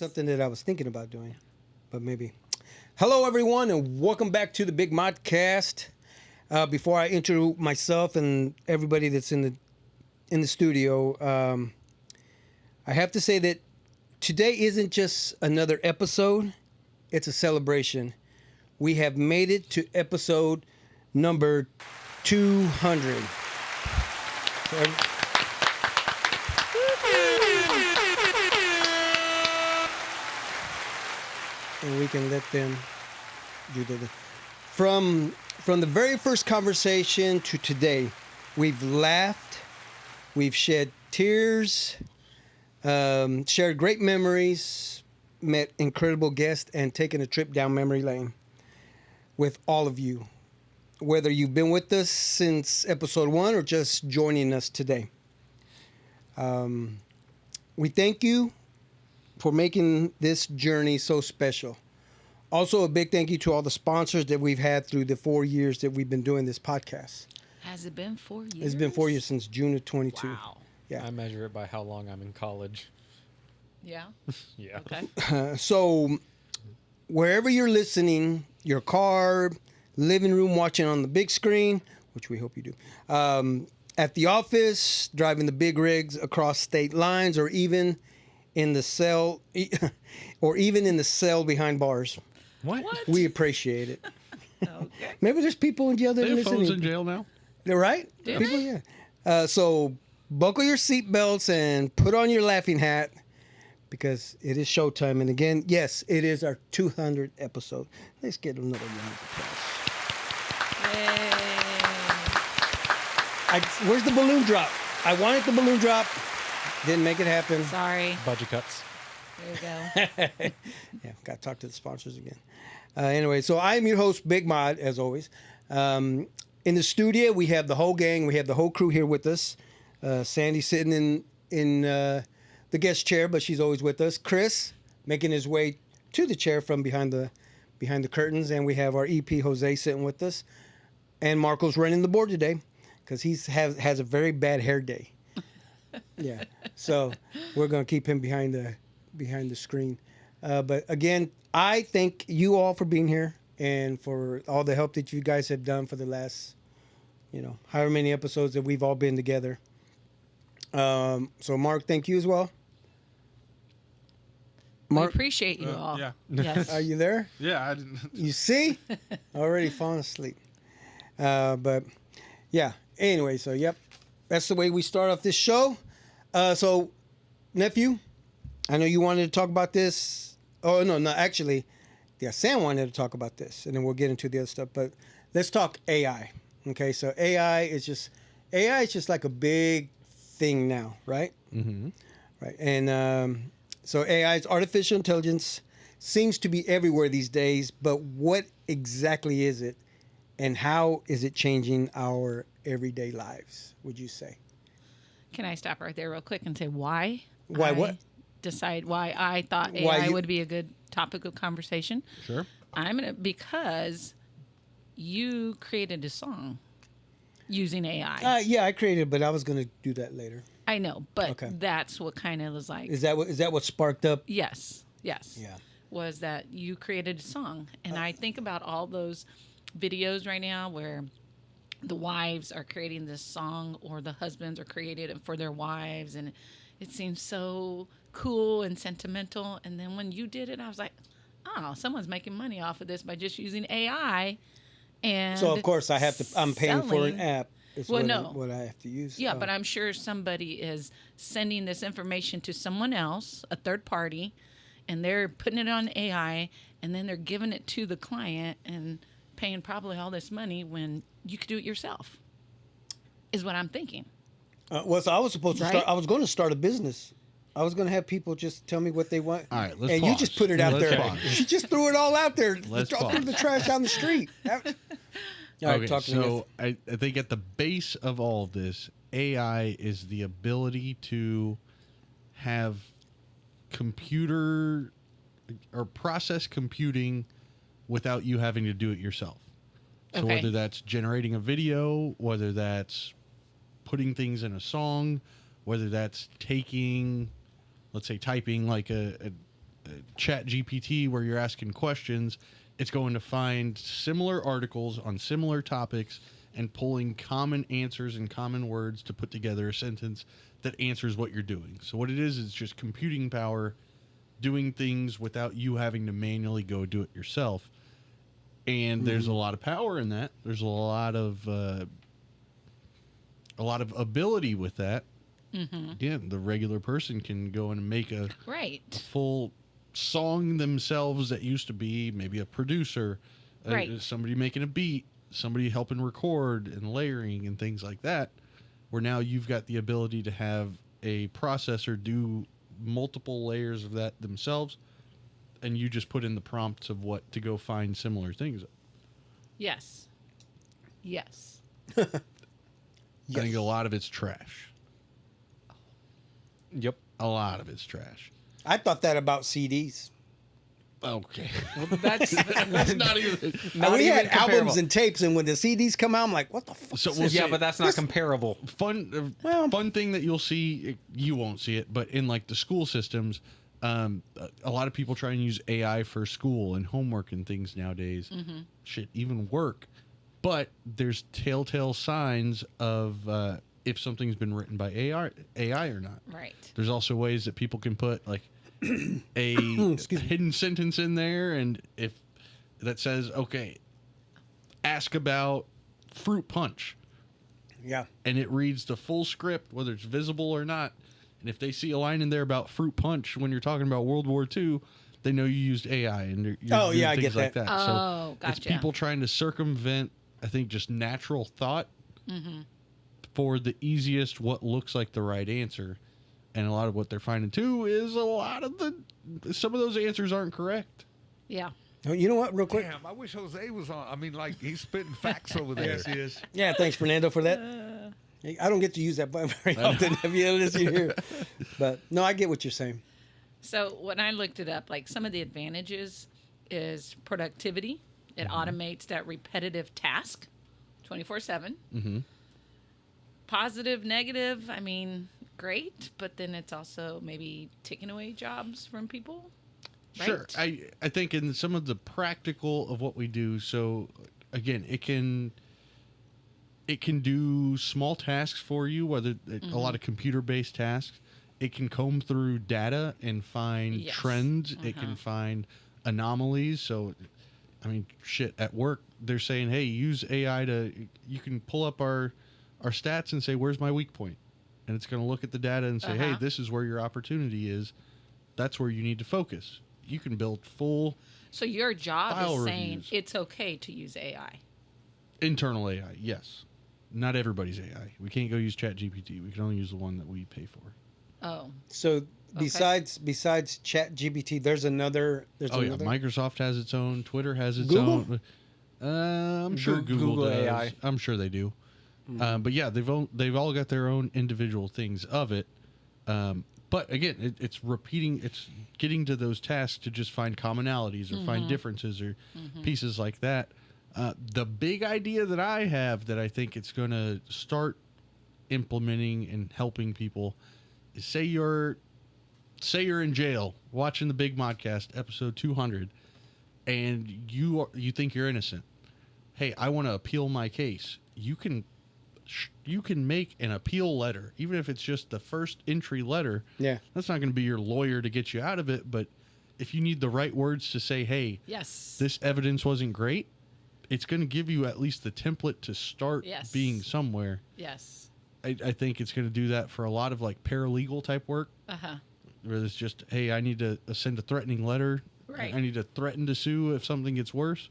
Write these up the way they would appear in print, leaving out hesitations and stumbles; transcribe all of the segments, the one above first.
something that I was thinking about doing, but maybe. Hello, everyone, and welcome back to the Big Modcast. Before I intro myself and everybody that's in the studio, I have to say that today isn't just another episode; it's a celebration. We have made it to episode number 200. And we can let them do the from the very first conversation to today, we've laughed, we've shed tears, shared great memories, met incredible guests, and taken a trip down memory lane with all of you, whether you've been with us since episode 1 or just joining us today. We thank you for making this journey so special. Also, a big thank you to all the sponsors that we've had through the 4 years that we've been doing this podcast. Has it been 4 years? It's been 4 years since June of 22. Wow. Yeah. I measure it by how long I'm in college. Yeah? Yeah. Okay. So, wherever you're listening, your car, living room, watching on the big screen, which we hope you do, at the office, driving the big rigs across state lines, or even in the cell, behind bars. What? We appreciate it. Okay. Maybe there's people in jail that They are have phones listening. in jail now. They're right? Do People, they? yeah. So buckle your seatbelts and put on your laughing hat because it is showtime. And again, yes, it is our 200th episode. Let's get another round of applause. Yay. Where's the balloon drop? I wanted the balloon drop. Didn't make it happen. Sorry. Budget cuts. There you go. Yeah, got to talk to the sponsors again. Anyway, so I'm your host, Big Mod, as always. In the studio, we have the whole gang. We have the whole crew here with us. Sandy sitting in the guest chair, but she's always with us. Chris making his way to the chair from behind the curtains, and we have our EP Jose sitting with us. And Marco's running the board today because he has a very bad hair day. Yeah, so we're gonna keep him behind the screen. But again, I thank you all for being here and for all the help that you guys have done for the last, however many episodes that we've all been together. So Mark, thank you as well. We Mark, appreciate you all. Yeah. Yes. are you there? Yeah, I didn't. You see? Already falling asleep. But yeah, anyway, so yep. That's the way we start off this show. So, nephew, I know you wanted to talk about this. Oh, no, actually, yeah, Sam wanted to talk about this, and then we'll get into the other stuff. But let's talk AI. Okay, so AI is just like a big thing now, right? Mm-hmm. Right, and so AI is artificial intelligence, seems to be everywhere these days. But what exactly is it, and how is it changing our everyday lives? Would you say? Can I stop right there real quick and say why? Why what? Decide why I thought Why AI you- would be a good topic of conversation. Sure. Because you created a song using AI. Yeah, I created it, but I was going to do that later. I know, but Okay. that's what kind of was like. Is that what sparked up? Yes. Yeah. Was that you created a song. And I think about all those videos right now where the wives are creating this song or the husbands are creating it for their wives. And it seems so cool and sentimental. And then when you did it, I was like, oh, someone's making money off of this by just using AI. And So of course I'm paying for an selling. app. Is Well, what, no. what I have to use. Yeah, but I'm sure somebody is sending this information to someone else, a third party, and they're putting it on AI, and then they're giving it to the client and paying probably all this money when you could do it yourself, is what I'm thinking. Well, so I was supposed to Right? start. I was going to start a business. I was going to have people just tell me what they want. All right, let's and you pause. just put it out Let's there. pause. She just threw it all out there. Let's Throw pause. the trash down the street. All right, Okay, talk to me. so I think at the base of all of this, AI is the ability to have computer or process computing without you having to do it yourself. So Okay. whether that's generating a video, whether that's putting things in a song, whether that's taking, let's say, typing like Chat GPT, where you're asking questions, it's going to find similar articles on similar topics and pulling common answers and common words to put together a sentence that answers what you're doing. So what it is just computing power doing things without you having to manually go do it yourself. And there's a lot of power in that. There's a lot of ability with that. Mm-hmm. Again, the regular person can go and make a full song themselves that used to be maybe a producer, somebody making a beat, somebody helping record and layering and things like that, where now you've got the ability to have a processor do multiple layers of that themselves, and you just put in the prompts of what to go find similar things. Yes. Yes. I think a lot of it's trash. Yep. A lot of it's trash. I thought that about CDs. Okay. Well, that's Not even. We had albums and tapes, and when the CDs come out, I'm like, what the fuck? So is we'll this? yeah, but that's not comparable. Fun thing that you'll see, you won't see it, but in like the school systems, a lot of people try and use AI for school and homework and things nowadays. Mm-hmm. Shit, even work. But there's telltale signs of if something's been written by AI or not. Right. There's also ways that people can put like a hidden sentence in there, and if that says, okay, ask about fruit punch. Yeah. And it reads the full script, whether it's visible or not. And if they see a line in there about fruit punch when you're talking about World War II, they know you used AI and you're doing I things get like that. that. Oh, So gotcha. it's people trying to circumvent, I think, just natural thought for the easiest, what looks like the right answer. And a lot of what they're finding too is some of those answers aren't correct. Yeah. Oh, you know what? Real quick. Damn, I wish Jose was on. I mean, like, he's spitting facts over there. Yes, he is. Yeah, thanks, Fernando, for that. I don't get to use that button very often. Have you noticed here? But no, I get what you're saying. So when I looked it up, like some of the advantages is productivity. It automates that repetitive task 24/7. Mm-hmm. Positive, negative, I mean, great, but then it's also maybe taking away jobs from people. Right? Sure. I think in some of the practical of what we do, so again, it can do small tasks for you, whether a lot of computer-based tasks. It can comb through data and find trends. It can find anomalies. So, I mean, shit, at work, they're saying, hey, use AI you can pull up our stats and say, where's my weak point? And it's going to look at the data and say, hey, this is where your opportunity is. That's where you need to focus. You can build full So your job file is saying reviews. it's okay to use AI. Internal AI, yes. Not everybody's AI. We can't go use ChatGPT. We can only use the one that we pay for. Oh. So besides ChatGPT, there's another. Yeah, Microsoft has its own. Twitter has its Google? own. I'm sure Google does. AI. I'm sure they do. But yeah, they've all got their own individual things of it. But again, it's repeating. It's getting to those tasks to just find commonalities or find differences or pieces like that. The big idea that I have that I think it's going to start implementing and helping people is say you're in jail watching the Big Modcast Ep.200 and you think you're innocent. Hey, I want to appeal my case. You can make an appeal letter, even if it's just the first entry letter. Yeah. That's not going to be your lawyer to get you out of it, but if you need the right words to say, hey, Yes. this evidence wasn't great, it's going to give you at least the template to start being somewhere. Yes. I think it's going to do that for a lot of like paralegal type work. Where it's just, hey, I need to send a threatening letter. Right. I need to threaten to sue if something gets worse.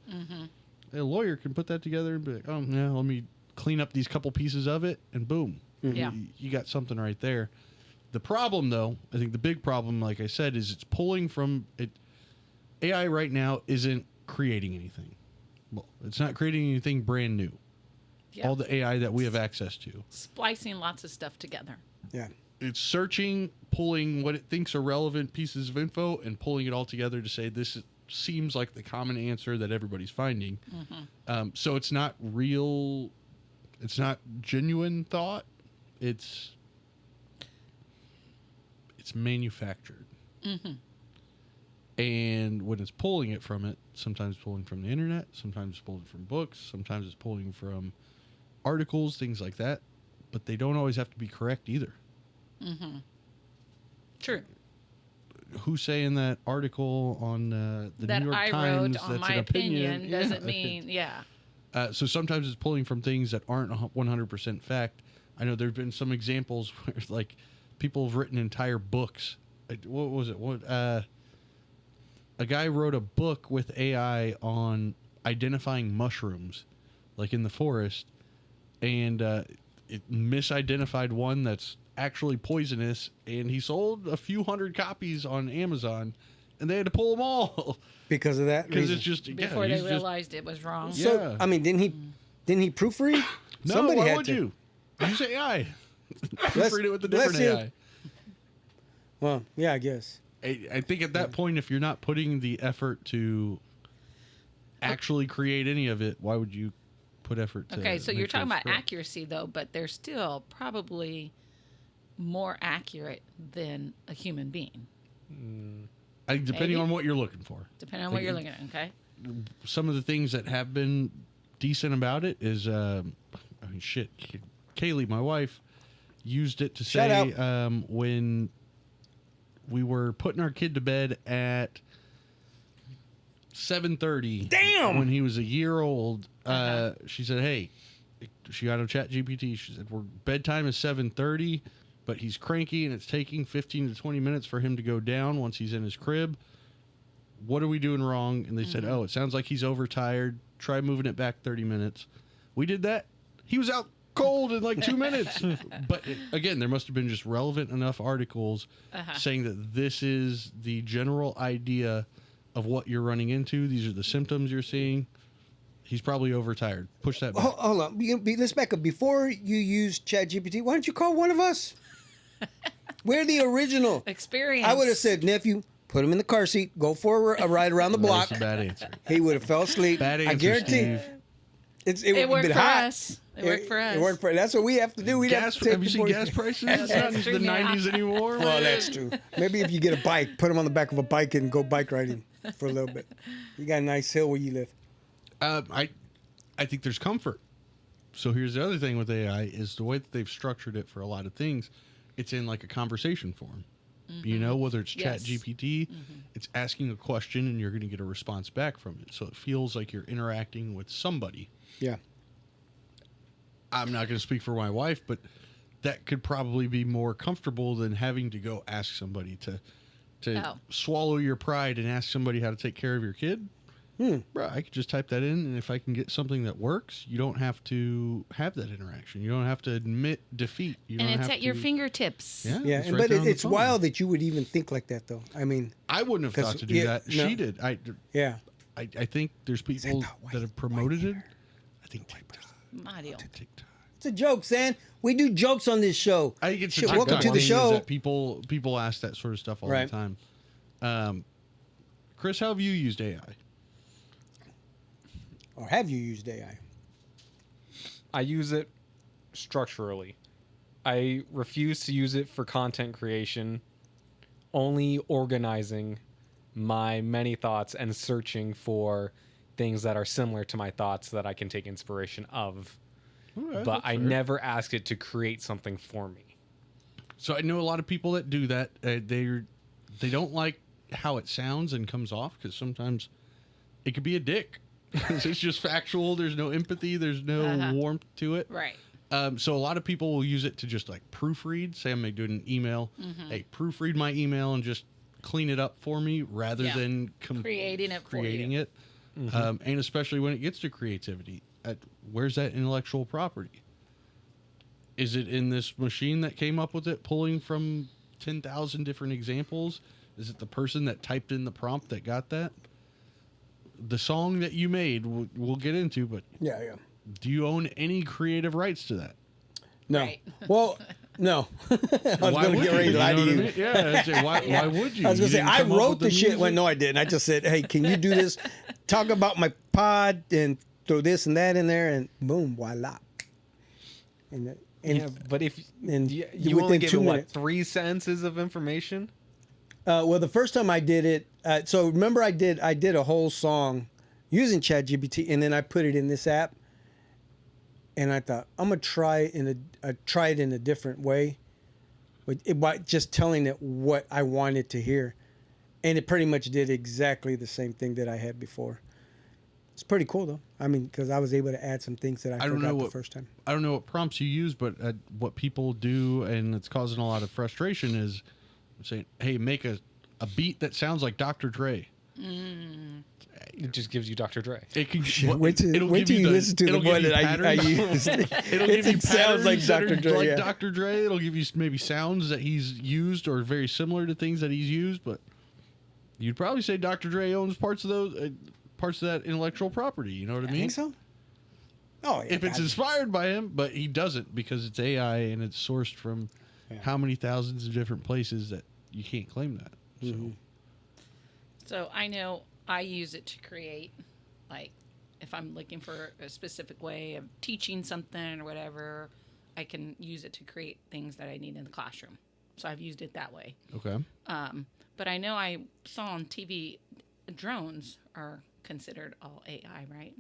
A lawyer can put that together and be like, oh, yeah, let me clean up these couple pieces of it, and boom. Yeah. You got something right there. The problem, though, I think the big problem, like I said, is it's pulling from it. AI right now isn't creating anything. Well, it's not creating anything brand new. Yeah. All the AI that we have access to. Splicing lots of stuff together. Yeah. It's searching, pulling what it thinks are relevant pieces of info, and pulling it all together to say seems like the common answer that everybody's finding. So it's not real. It's not genuine thought. It's manufactured. And when it's pulling it from it, sometimes pulling from the internet, sometimes pulling from books, sometimes it's pulling from articles, things like that. But they don't always have to be correct either. True. Who's saying that article on the That New York I Times wrote on that's my an opinion doesn't mean, So sometimes it's pulling from things that aren't 100% fact. I know there have been some examples where, like, people have written entire books. What was it? A guy wrote a book with AI on identifying mushrooms, like in the forest, and it misidentified one that's actually poisonous, and he sold a few hundred copies on Amazon, and they had to pull them all Because of that because reason. it's just before they he's just- realized it was wrong. So Yeah. I mean, didn't he proofread? No, Somebody why had would to. you? Use AI. Let's- Proofread it with a let's different see- AI. Well, yeah, I guess. I think at that point, if you're not putting the effort to actually create any of it, why would you put effort to Okay, so make you're sure talking it's about correct? accuracy, though, but they're still probably more accurate than a human being, Depending Maybe. on what you're looking for. depending on what you're looking at, okay? Some of the things that have been decent about it is, Kaylee, my wife, used it to Shout say when we were putting our kid to bed at 7:30. Damn! When he was a year old, she said, "Hey," she got on Chat GPT. She said, "We're bedtime is 7:30, but he's cranky and it's taking 15 to 20 minutes for him to go down once he's in his crib. What are we doing wrong?" And they said, "Oh, it sounds like he's overtired. Try moving it back 30 minutes." We did that. He was out cold in like 2 minutes. But again, there must have been just relevant enough articles saying that this is the general idea of what you're running into. These are the symptoms you're seeing. He's probably overtired. Push that back. Hold on. Let's back up. Before you use ChatGPT, why don't you call one of us? We're the original. Experience. I would have said, nephew, put him in the car seat, go for a ride around the block. That's a bad answer. He would have fell asleep. Bad answer, I guarantee. Steve. It It would have worked been for hot. us. It worked for us. It worked for. That's what we have to do. We Gas, have you seen gas prices? It's not That's the true now. 90s anymore. Well, man. that's true. Maybe if you get a bike, put him on the back of a bike and go bike riding for a little bit. You got a nice hill where you live. I think there's comfort. So here's the other thing with AI is the way that they've structured it for a lot of things. It's in like a conversation form. You know, whether it's Yes. Chat GPT, it's asking a question and you're going to get a response back from it. So it feels like you're interacting with somebody. Yeah. I'm not going to speak for my wife, but that could probably be more comfortable than having to go ask somebody to Oh. swallow your pride and ask somebody how to take care of your kid. Bro, I could just type that in, and if I can get something that works, you don't have to have that interaction. You don't have to admit defeat. You And don't it's have at your to- fingertips. Yeah, Yeah. it's right But there on the it's phone. wild that you would even think like that, though. I mean, I wouldn't have 'cause- thought to do yeah, that. no. She did. yeah. I think there's people that have promoted it. I think TikTok. My deal. TikTok. It's a joke, San. We do jokes on this show. I think it's Shit, a welcome TikTok to the thing is show. that people ask that sort of stuff all Right. the time. Chris, how have you used AI? Or have you used AI? I use it structurally. I refuse to use it for content creation, only organizing my many thoughts and searching for things that are similar to my thoughts that I can take inspiration of. Okay, But that's I fair. never ask it to create something for me. So I know a lot of people that do that. They don't like how it sounds and comes off because sometimes it could be a dick. It's just factual. There's no empathy. There's no warmth to it. Right. So a lot of people will use it to just like proofread. Say I'm doing an email. Hey, proofread my email and just clean it up for me rather Yeah. than Creating it for you. creating it. And especially when it gets to creativity, where's that intellectual property? Is it in this machine that came up with it, pulling from 10,000 different examples? Is it the person that typed in the prompt that got that? The song that you made, we'll get into, but Yeah, yeah. do you own any creative rights to that? No. Right. Well, no. I was Why going to would get ready you? to lie You to know you. what I mean? Yeah, I'd say, why would you? I was You going to say, didn't I come up wrote with the shit. music? Well, no, I didn't. I just said, hey, can you do this? Talk about my pod and throw this and that in there, and boom, voila. And Yeah, but if and you within only give 2 it, minutes. 3 sentences of information? Well, the first time I did it, so remember I did a whole song using ChatGPT, and then I put it in this app, and I thought I'm gonna try it in a different way, by just telling it what I wanted to hear, and it pretty much did exactly the same thing that I had before. It's pretty cool though. I mean, because I was able to add some things that I don't forgot know the first time. I don't know what prompts you use, but what people do, and it's causing a lot of frustration, is saying, "Hey, make a beat that sounds like Dr. Dre." It just gives you Dr. Dre. It can Wait till you listen to the it'll give one you that I patterns. used. It'll give you It sounds like patterns that Dr. are Dre. like Yeah. Dr. Dre. It'll give you maybe sounds that he's used or very similar to things that he's used, but you'd probably say Dr. Dre owns parts of those parts of that intellectual property. You know what I I mean? think so. Oh, yeah. If it's inspired by him, but he doesn't because it's AI and it's sourced from how many thousands of different places that you can't claim that. So. Mm-hmm. So I know I use it to create, like, if I'm looking for a specific way of teaching something or whatever, I can use it to create things that I need in the classroom. So I've used it that way. Okay. But I know I saw on TV, drones are considered all AI, right?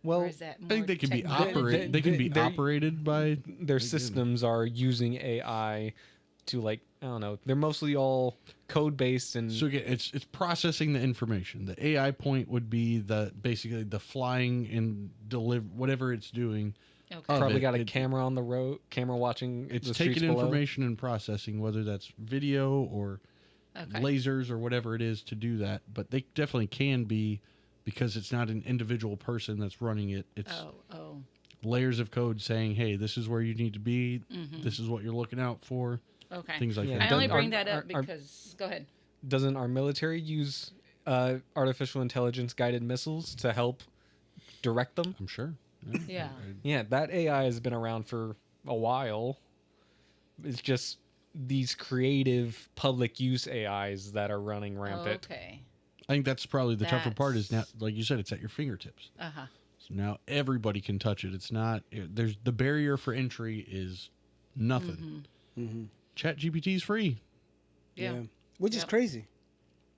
Well, Or is that I think more they can be technology? They can be they're- operated by their systems are using AI to, like, I don't know. They're mostly all code based and So again, it's processing the information. The AI point would be basically the flying and deliver whatever it's doing. Okay. probably it- got a it- camera on the road, camera watching It's the streets taking below. information and processing, whether that's video or Okay. lasers or whatever it is to do that. But they definitely can be, because it's not an individual person that's running it. It's Oh. layers of code saying, "Hey, this is where you need to be. This is what you're looking out for." Okay. Things like Yeah, that. I only Doesn't- bring that up are- because, go ahead. Doesn't our military use artificial intelligence guided missiles to help direct them? I'm sure. Yeah. Yeah, that AI has been around for a while. It's just these creative public use AIs that are running rampant. Okay. I think that's probably the tougher part. Is now, That's- like you said, it's at your fingertips. Uh-huh. So now everybody can touch it. It's not there's the barrier for entry is nothing. Chat GPT is free. Yeah. Which is Yep. crazy.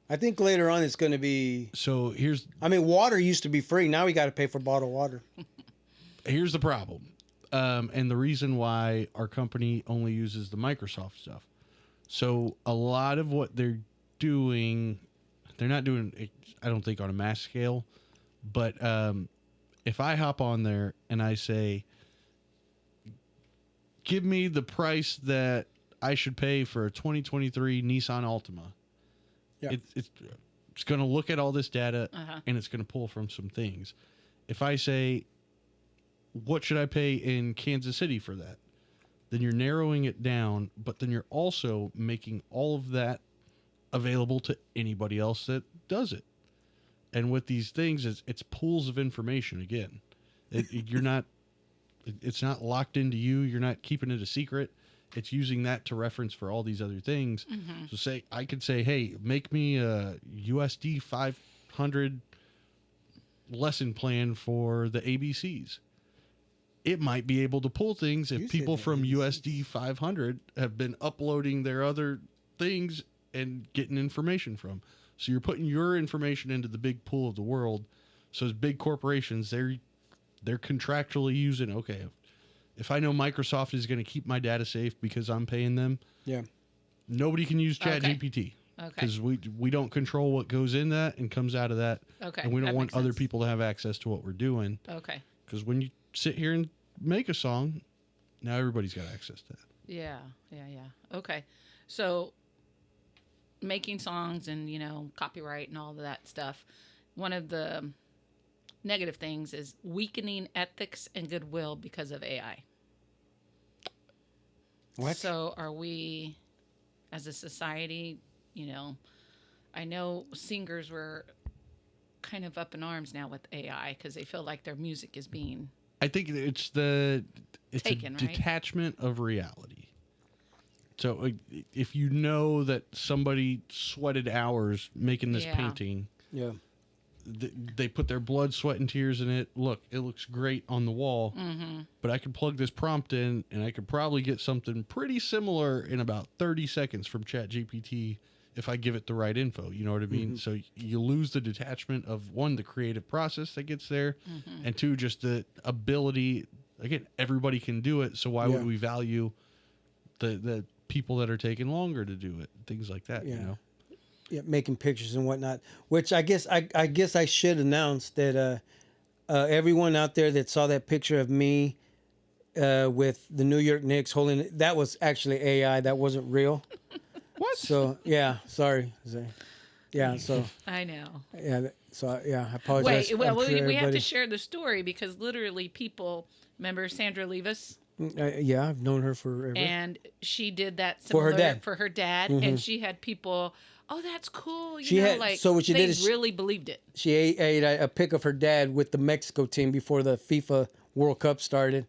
I think later on it's going to be. So here's I mean, water used to be free. Now we got to pay for bottled water. the problem, and the reason why our company only uses the Microsoft stuff. So a lot of what they're doing, they're not doing it, I don't think, on a mass scale. But if I hop on there and I say, give me the price that I should pay for a 2023 Nissan Altima, Yeah. it's going to look at all this data Uh-huh. and it's going to pull from some things. If I say, what should I pay in Kansas City for that? Then you're narrowing it down, but then you're also making all of that available to anybody else that does it. And with these things, it's pools of information again. It's not locked into you. You're not keeping it a secret. It's using that to reference for all these other things. So I could say, hey, make me a USD 500 lesson plan for the ABCs. It might be able to pull things if You said people the from ABCs. USD 500 have been uploading their other things and getting information from. So you're putting your information into the big pool of the world. So as big corporations, they're contractually using, okay, if I know Microsoft is going to keep my data safe because I'm paying them, Yeah. nobody can use Okay. ChatGPT. Okay. Because we don't control what goes in that and comes out of that. Okay, And we don't that want makes other sense. people to have access to what we're doing. Okay. Because when you sit here and make a song, now everybody's got access to that. Yeah. Okay. So making songs and, copyright and all of that stuff, one of the negative things is weakening ethics and goodwill because of AI. What? So are we, as a society, I know singers were kind of up in arms now with AI because they feel like their music is being I think it's Taken, a right? detachment of reality. So if you know that somebody sweated hours making this Yeah. painting, Yeah. they put their blood, sweat, and tears in it. Look, it looks great on the wall, but I could plug this prompt in and I could probably get something pretty similar in about 30 seconds from ChatGPT if I give it the right info. You know what I mean? So you lose the detachment of, one, the creative process that gets there, and two, just the ability. Again, everybody can do it, so why would we value the people that are taking longer to do it? Things like that, you know? Yeah, making pictures and whatnot. Which I guess I should announce that everyone out there that saw that picture of me with the New York Knicks holding it, that was actually AI. That wasn't real. What? So yeah, sorry. Yeah, so I know. yeah, so yeah, I apologize. Wait, well, I'm sure we have to everybody- share the story because literally people remember Sandra Levis, yeah, I've known her forever. and she did that For her similar dad. for her dad, and she had people. Oh, that's cool. You She know, had- like so what she they did is really believed it. She ate a pic of her dad with the Mexico team before the FIFA World Cup started.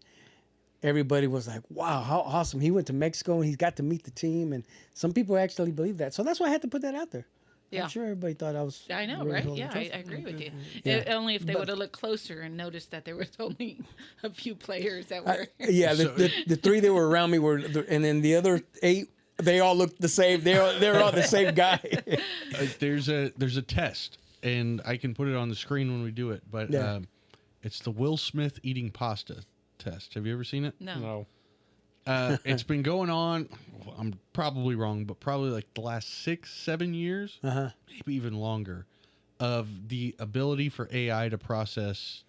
Everybody was like, wow, how awesome. He went to Mexico and he's got to meet the team. And some people actually believe that. So that's why I had to put that out there. Yeah. I'm sure everybody thought I was. I know, really right? holding Yeah, the I trophy. agree with you. Yeah. Only if they But- would have looked closer and noticed that there was only a few players that were. Yeah, the three that were around me were, and then the other 8, they all looked the same. They're all the same guy. There's a test, and I can put it on the screen when we do it, but Yeah. it's the Will Smith eating pasta test. Have you ever seen it? No. It's been going on, I'm probably wrong, but probably like the last 6-7 years, maybe even longer, of the ability for AI to process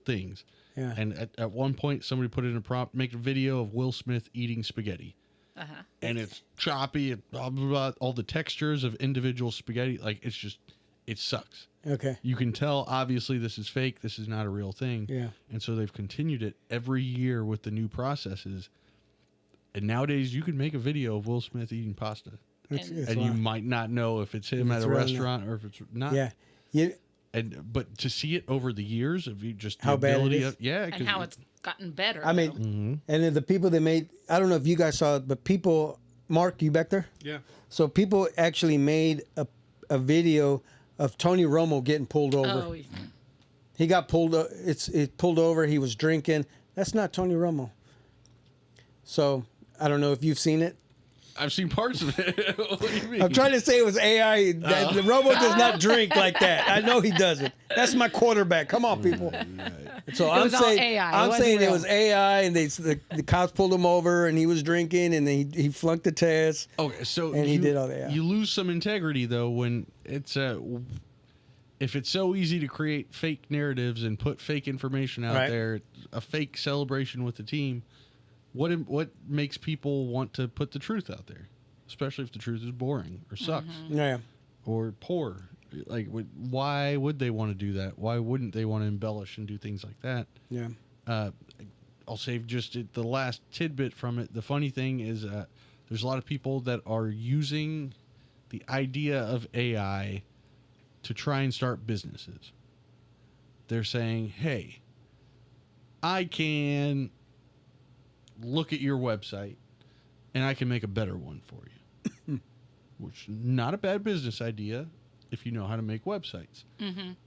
things. Yeah. And at one point, somebody put in a prompt, make a video of Will Smith eating spaghetti. And it's choppy, and blah, blah, blah, all the textures of individual spaghetti. Like, it's just, it sucks. Okay. You can tell, obviously, this is fake. This is not a real thing. Yeah. And so they've continued it every year with the new processes. And nowadays, you can make a video of Will Smith eating pasta. It's And you wild. might not know if it's him If at it's a real or restaurant or if it's not. Yeah. You, But to see it over the years of you just the How bad it ability is? of, yeah. And 'cause how it's gotten better. I mean, though. and then the people that made, I don't know if you guys saw it, but people, Mark, you back there? Yeah. So people actually made a video of Tony Romo getting pulled over. Oh, He got pulled. It pulled over. He was drinking. That's not Tony Romo. So I don't know if you've seen it. I've seen parts of it. What do you mean? I'm trying to say it was AI. The Romo does not drink like that. I know he doesn't. That's my quarterback. Come on, people. So I'm was all saying, AI. It I'm wasn't saying it real. was AI, and the cops pulled him over, and he was drinking, and he flunked the test. Okay, so And he did all that, yeah. You lose some integrity though when it's if it's so easy to create fake narratives and put fake information out Right. there, a fake celebration with the team. What makes people want to put the truth out there, especially if the truth is boring or sucks Yeah. or poor? Like, why would they want to do that? Why wouldn't they want to embellish and do things like that? Yeah. I'll save just the last tidbit from it. The funny thing is there's a lot of people that are using the idea of AI to try and start businesses. They're saying, hey, I can look at your website and I can make a better one for you. Which is not a bad business idea if you know how to make websites.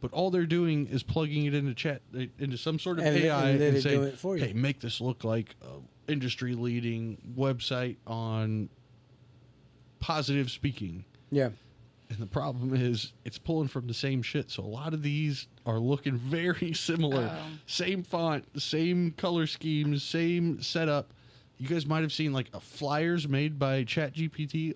But all they're doing is plugging it into some sort of And AI let and it do saying, it for you. hey, make this look like an industry-leading website on positive speaking. Yeah. And the problem is it's pulling from the same shit. So a lot of these are looking very similar. Oh. Same font, same color schemes, same setup. You guys might have seen like flyers made by ChatGPT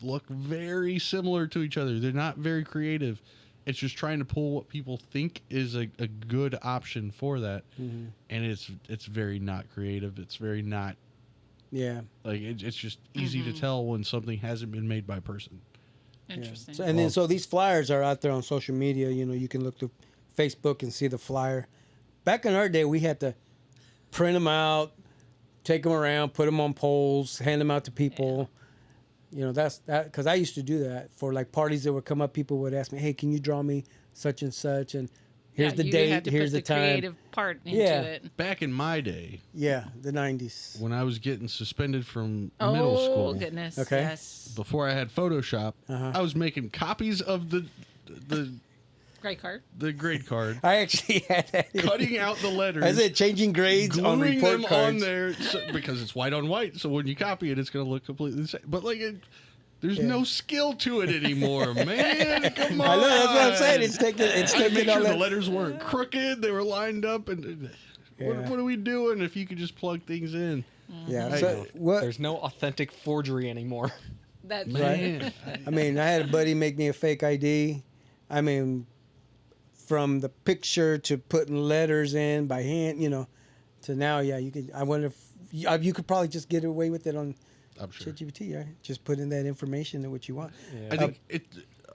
look very similar to each other. They're not very creative. It's just trying to pull what people think is a good option for that. Mm-hmm. And it's very not creative. It's very not Yeah. like it's just easy to tell when something hasn't been made by a person. interesting. So, and then so these flyers are out there on social media. You know, you can look through Facebook and see the flyer. Back in our day, we had to print them out, take them around, put them on poles, hand them out to people. You know, that's that because I used to do that for like parties that would come up. People would ask me, "Hey, can you draw me such and such?" And here's the you date. had to Here's put the time. creative part into Yeah. it. Back in my day, Yeah, the '90s. when I was getting suspended from Oh, middle school, goodness. Okay. Yes. before I had Photoshop, Uh-huh. I was making copies of the Great card. the grade card, I actually had that. cutting out the letters, I said changing grades on gluing report them cards. on there because it's white on white. So when you copy it, it's going to look completely the same. But like, There's no skill to it anymore, man. Come on. I know, that's what I'm saying. It's taking I had to make all sure the that. letters weren't crooked. They were lined up. And Yeah. what are we doing if you could just plug things in? Yeah. I So know. what? There's no authentic forgery anymore. That's Man. I mean, I had a buddy make me a fake ID. I mean, from the picture to putting letters in by hand, to now, yeah, you could. I wonder if you could probably just get away with it on I'm sure. ChatGPT, right? Just put in that information and what you want. I think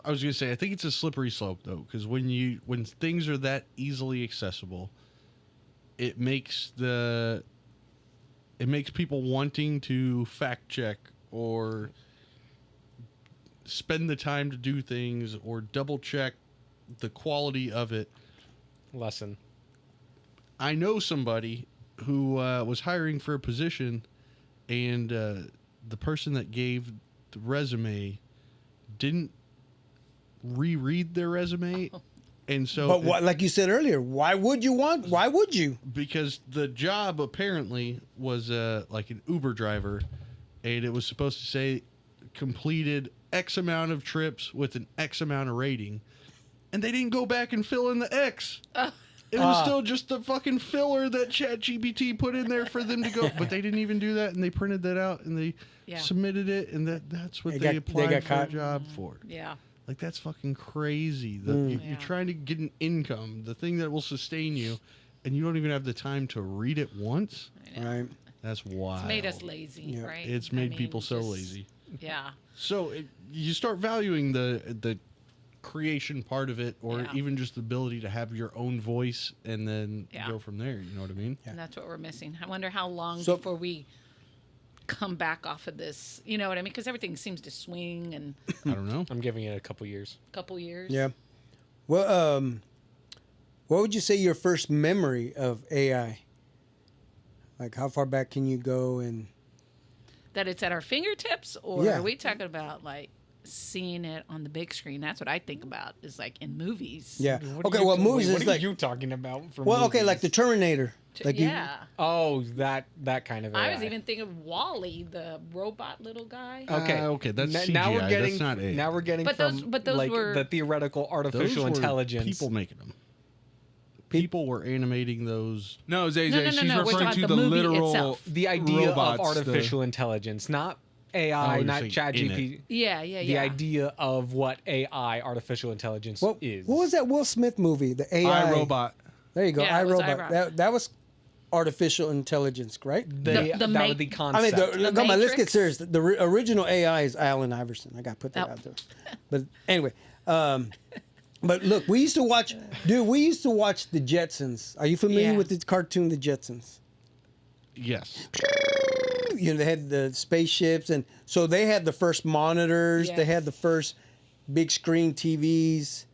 I was gonna say I think it's a slippery slope though, because when things are that easily accessible, it makes people wanting to fact check or spend the time to do things or double check the quality of it. Lesson. I know somebody who was hiring for a position, and the person that gave the resume didn't reread their resume, and so. But what, like you said earlier, why would you? Because the job apparently was like an Uber driver, and it was supposed to say completed X amount of trips with an X amount of rating, and they didn't go back and fill in the X. It was still just the fucking filler that ChatGPT put in there for them to go, but they didn't even do that, and they printed that out and they submitted it, and that's what they applied got for caught. a job for. Yeah. Like, that's fucking crazy. You're trying to get an income, the thing that will sustain you, and you don't even have the time to read it once. Right. That's wild. It's made us lazy, Yeah. right? It's I made mean, people so just- lazy. Yeah. So you start valuing the creation part of it, or even just the ability to have your own voice, and then go from there. You know what I mean? And that's what we're missing. I wonder how long So- before we come back off of this. You know what I mean? Because everything seems to swing in I don't know. I'm giving it a couple years. a couple years. Yeah. Well, what would you say your first memory of AI? Like, how far back can you go? And That it's at our fingertips, or Yeah. are we talking about like seeing it on the big screen? That's what I think about. Is like in movies. yeah. What Okay. are you- Well, movies what is are like. you talking about? For Well, okay, movies? like the Terminator. Like Yeah. Oh, that kind of. I was AI. even thinking of Wally, the robot little guy. Okay. Okay, that's Now we're CGI, getting. that's not AI. Now we're getting But from those like were- the theoretical Those artificial were intelligence. people making them. People were animating those. No, Zay, No, no, no, she's no, we're referring talking to about the the movie literal itself. The idea robots, of artificial intelligence, not AI, you're not saying Chat in GP. Yeah, yeah, The yeah. idea of what AI, artificial intelligence, what is. was that Will Smith movie? The AI. iRobot. There you go. Yeah, it was iRobot. iRobot. That was artificial intelligence, right? The that ma- was the I concept. mean, come on, let's get Matrix? serious. The original AI is Allen Iverson. I got to put that Oh. out there. But anyway, but look, we used to watch the Jetsons. Are you familiar Yeah. with the cartoon, The Jetsons? Yes. You know, they had the spaceships, and so they had the first monitors. They Yes. had the first big screen TVs,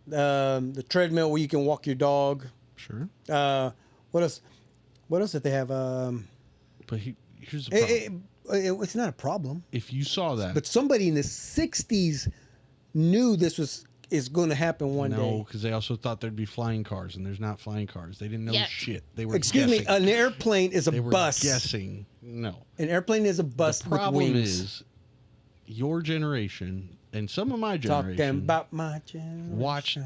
the treadmill where you can walk your dog. Sure. What else? What else did they have? But here's the problem. It's not a problem. If you saw that, But somebody in the '60s knew this is going to happen one no, day. because they also thought there'd be flying cars, and there's not flying cars. They didn't know Yet. shit. They were Excuse guessing. me, an airplane is a They were bus. guessing. No. An airplane is a bus The with problem wings. is your generation and some of my Talking generation about my generation. watched.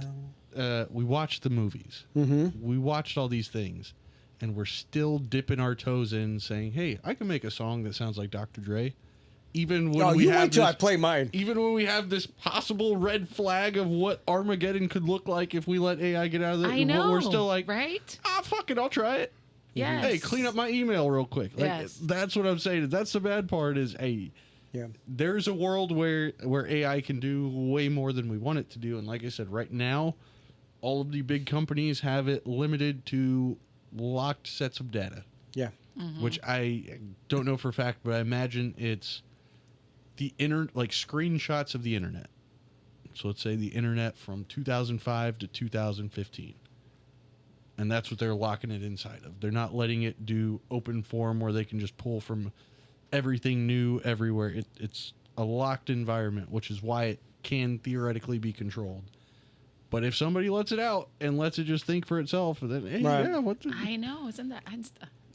We watched the movies. Mm-hmm. We watched all these things, and we're still dipping our toes in, saying, "Hey, I can make a song that sounds like Dr. Dre." Even when Oh, we you have wait till I this, play mine. even when we have this possible red flag of what Armageddon could look like if we let AI get out of it, I know. we're still like, right? fuck it, I'll try it. Yes. Hey, clean up my email real quick. Like, Yes. that's what I'm saying. That's the bad part is, hey, Yeah. there's a world where AI can do way more than we want it to do. And like I said, right now, all of the big companies have it limited to locked sets of data, Yeah. which I don't know for a fact, but I imagine it's the like screenshots of the internet. So let's say the internet from 2005 to 2015. And that's what they're locking it inside of. They're not letting it do open form where they can just pull from everything new everywhere. It's a locked environment, which is why it can theoretically be controlled. But if somebody lets it out and lets it just think for itself, then hey, Right. yeah, what the, I know, isn't that?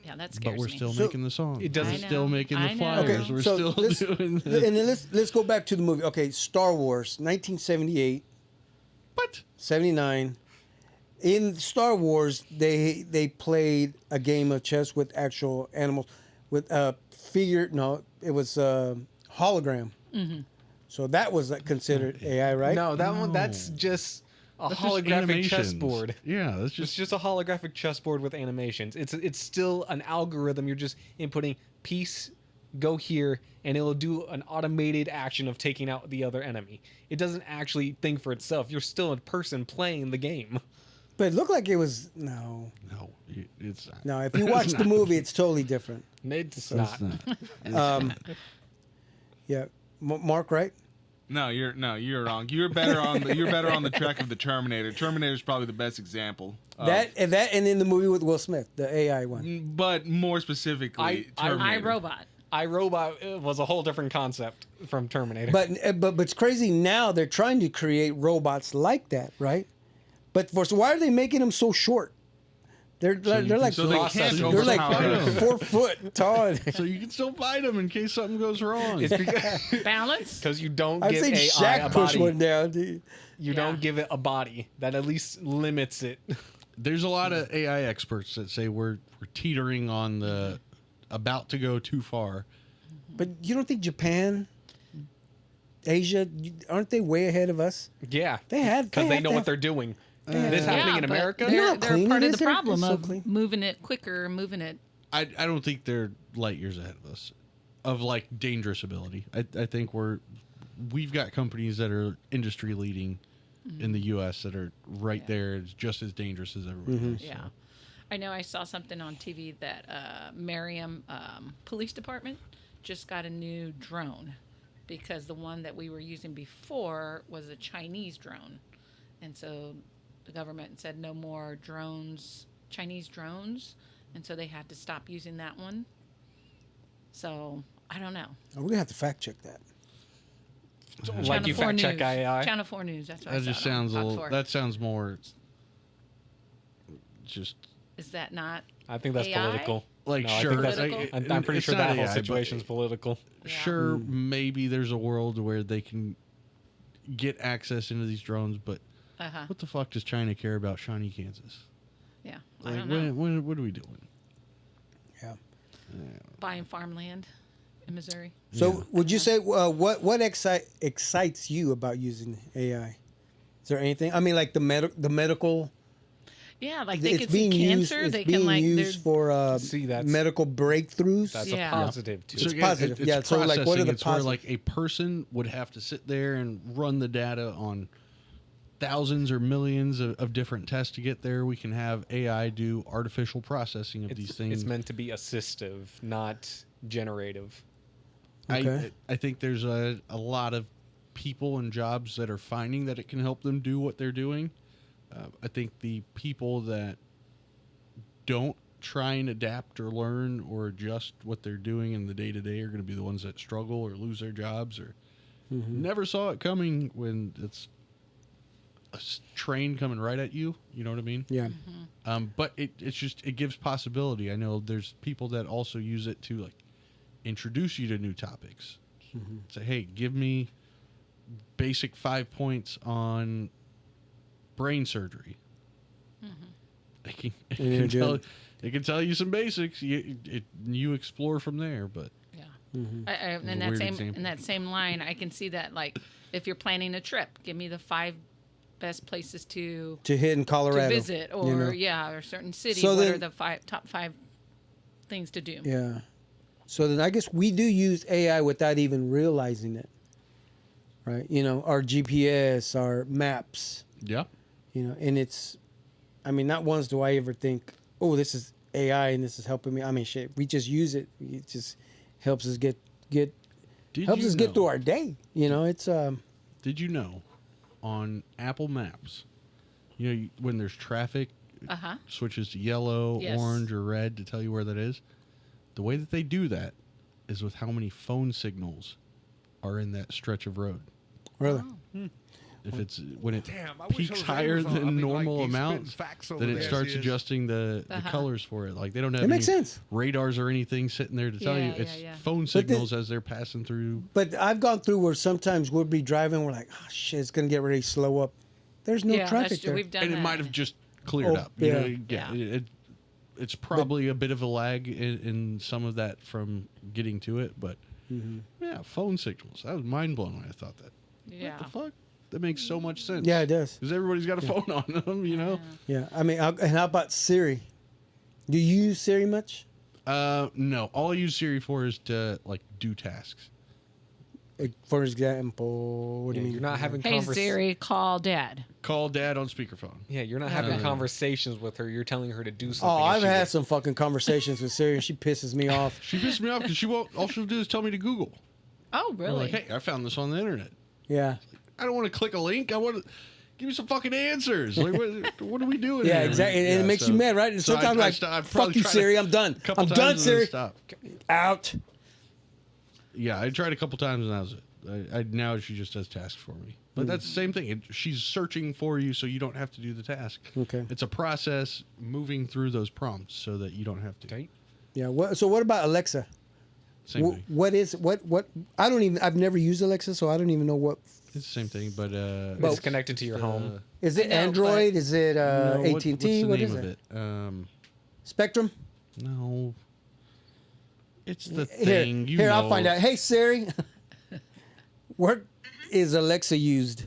Yeah, that scares but we're me. still So- making the song. It doesn't- I We're still know. making I the know. flyers. Okay, We're so still let's- doing and the... then let's go back to the movie. Okay, Star Wars, 1978, What? 79. In Star Wars, they played a game of chess with actual animals, with figure. No, it was hologram. Mm-hmm. So that was considered AI, right? No, that one. That's No. just a That's just holographic animations. chessboard. Yeah, that's It's just... just a holographic chessboard with animations. It's still an algorithm. You're just inputting piece, go here, and it'll do an automated action of taking out the other enemy. It doesn't actually think for itself. You're still a person playing the game. But it looked like it was no. No, it's not. No, if you It's watch the not. movie, it's totally different. It's It's not. not. Yeah, Mark, right? No, you're wrong. You're better on the track of the Terminator. Terminator is probably the best example. That and in the movie with Will Smith, the AI one. But more specifically, Terminator. iRobot. iRobot was a whole different concept from Terminator. But it's crazy now. They're trying to create robots like that, right? But so why are they making them so short? They're like So they can't they're like overpower them. 4 foot tall. So you can still fight them in case something goes wrong. it's because Balance. you don't I've give seen AI a Shaq push body. one down. Dude. You Yeah. don't give it a body. That at least limits it. There's a lot of AI experts that say we're teetering on the about to go too far. But you don't think Japan, Asia, aren't they way ahead of us? Yeah. They have Because they have know to what have- they're doing. This happening in but America? You know how They're clean part it of is the here? problem It's so of clean. moving it quicker, moving it. I don't think they're light years ahead of us of like dangerous ability. I think we've got companies that are industry leading in the U.S. that are right Yeah. there. It's just as dangerous as everybody else. Yeah. So. I know I saw something on TV that Merriam Police Department just got a new drone because the one that we were using before was a Chinese drone. And so the government said no more drones, Chinese drones. And so they had to stop using that one. So I don't know. We're gonna have to fact check that. Like Channel you 4 fact check News. AI? Channel 4 News. That's what I That just saw it on sounds a Fox little. 4. That sounds more just Is that not? I think that's AI? political. like No, I sure. think that's- Political? I'm pretty it's sure not that whole AI, but situation's political. Sure, maybe there's a world where they can get access into these drones, but Uh-huh. what the fuck does China care about shiny Kansas? Yeah. I Like, don't know. what are we doing? Yeah. Buying farmland in Missouri. So would you say what excites you about using AI? Is there anything? I mean, like the medical. Yeah, like they It's can see being used. cancer. It's They being can like used for See, that's- medical breakthroughs. That's Yeah. a positive, too. It's again, positive. Yeah, so, like, what are processing. the It's where posit- like a person would have to sit there and run the data on thousands or millions of different tests to get there. We can have AI do artificial processing of these things. It's meant to be assistive, not generative. Okay. I think there's a lot of people and jobs that are finding that it can help them do what they're doing. I think the people that don't try and adapt or learn or adjust what they're doing in the day to day are going to be the ones that struggle or lose their jobs or never saw it coming when it's a train coming right at you. You know what I mean? Yeah. But it's just, it gives possibility. I know there's people that also use it to like introduce you to new topics. Say, hey, give me basic 5 points on brain surgery. It Yeah, can tell you some basics. You explore from there, but Yeah. Mm-hmm. a In that weird same example. in that same line, I can see that like if you're planning a trip, give me the 5 best places to To hit in Colorado. visit, or you know? or certain city. So what then- are the top 5 things to do? Yeah. So then I guess we do use AI without even realizing it. Right? You know, our GPS, our maps, yeah. you know, and it's, I mean, not once do I ever think, oh, this is AI and this is helping me. I mean, shit, we just use it. It just helps us get Did helps you us get know- through our day. You know, it's Did you know on Apple Maps, when there's traffic, it Uh-huh. switches to yellow, Yes. orange, or red to tell you where that is? The way that they do that is with how many phone signals are in that stretch of road. really. if it's when it Damn, I wish I peaks was higher Amazon. than I mean, like, normal he's spitting amounts, facts over then it there. starts Yes, yes. adjusting the colors for it. Like they don't have It makes any sense. radars or anything sitting there to tell you. Yeah, It's yeah. phone signals as they're passing through. But I've gone through where sometimes we'll be driving, we're like, oh shit, it's gonna get ready to slow up. There's no yeah, traffic that's true. there. We've done And it that. might have just cleared Oh, up. You know, yeah. it's probably a bit of a lag in some of that from getting to it, but yeah, phone signals. I was mind blown when I thought that. Yeah. What the fuck? That makes so much sense. Yeah, it does. Because everybody's got a phone on them, you know? Yeah, I mean, and how about Siri? Do you use Siri much? No. All I use Siri for is to, like, do tasks. For example, what do you mean? You're not having Hey Siri, call Dad. Call Dad on speakerphone. Yeah, you're not having conversations with her. You're telling her to do something. Oh, and I've she had will- some fucking conversations with Siri, and she pisses me off. She pisses me off because she won't. All she'll do is tell me to Google. Oh, I'm really? like, hey, I found this on the internet. Yeah, I don't want to click a link. I want to give me some fucking answers. Like, what are we doing? yeah, here? exactly. And Yeah, it makes so- you mad, right? And so sometimes I like, I've fuck probably you, tried Siri. a I'm done. couple I'm times done, and then Siri. Stop. Out. Yeah, I tried a couple times and that was it. Now she just does tasks for me. But that's the same thing. She's searching for you so you don't have to do the task. Okay. It's a process moving through those prompts so that you don't have to. Okay. Yeah. So what about Alexa? Same thing. What is what? I don't even. I've never used Alexa, so I don't even know what. It's the same thing, but It's connected to your home. Is it I know, Android? Is it no, AT&T? what's the What name is of it? it? Spectrum. No. It's the Here, thing. You here, know. I'll find out. Hey Siri, where is Alexa used?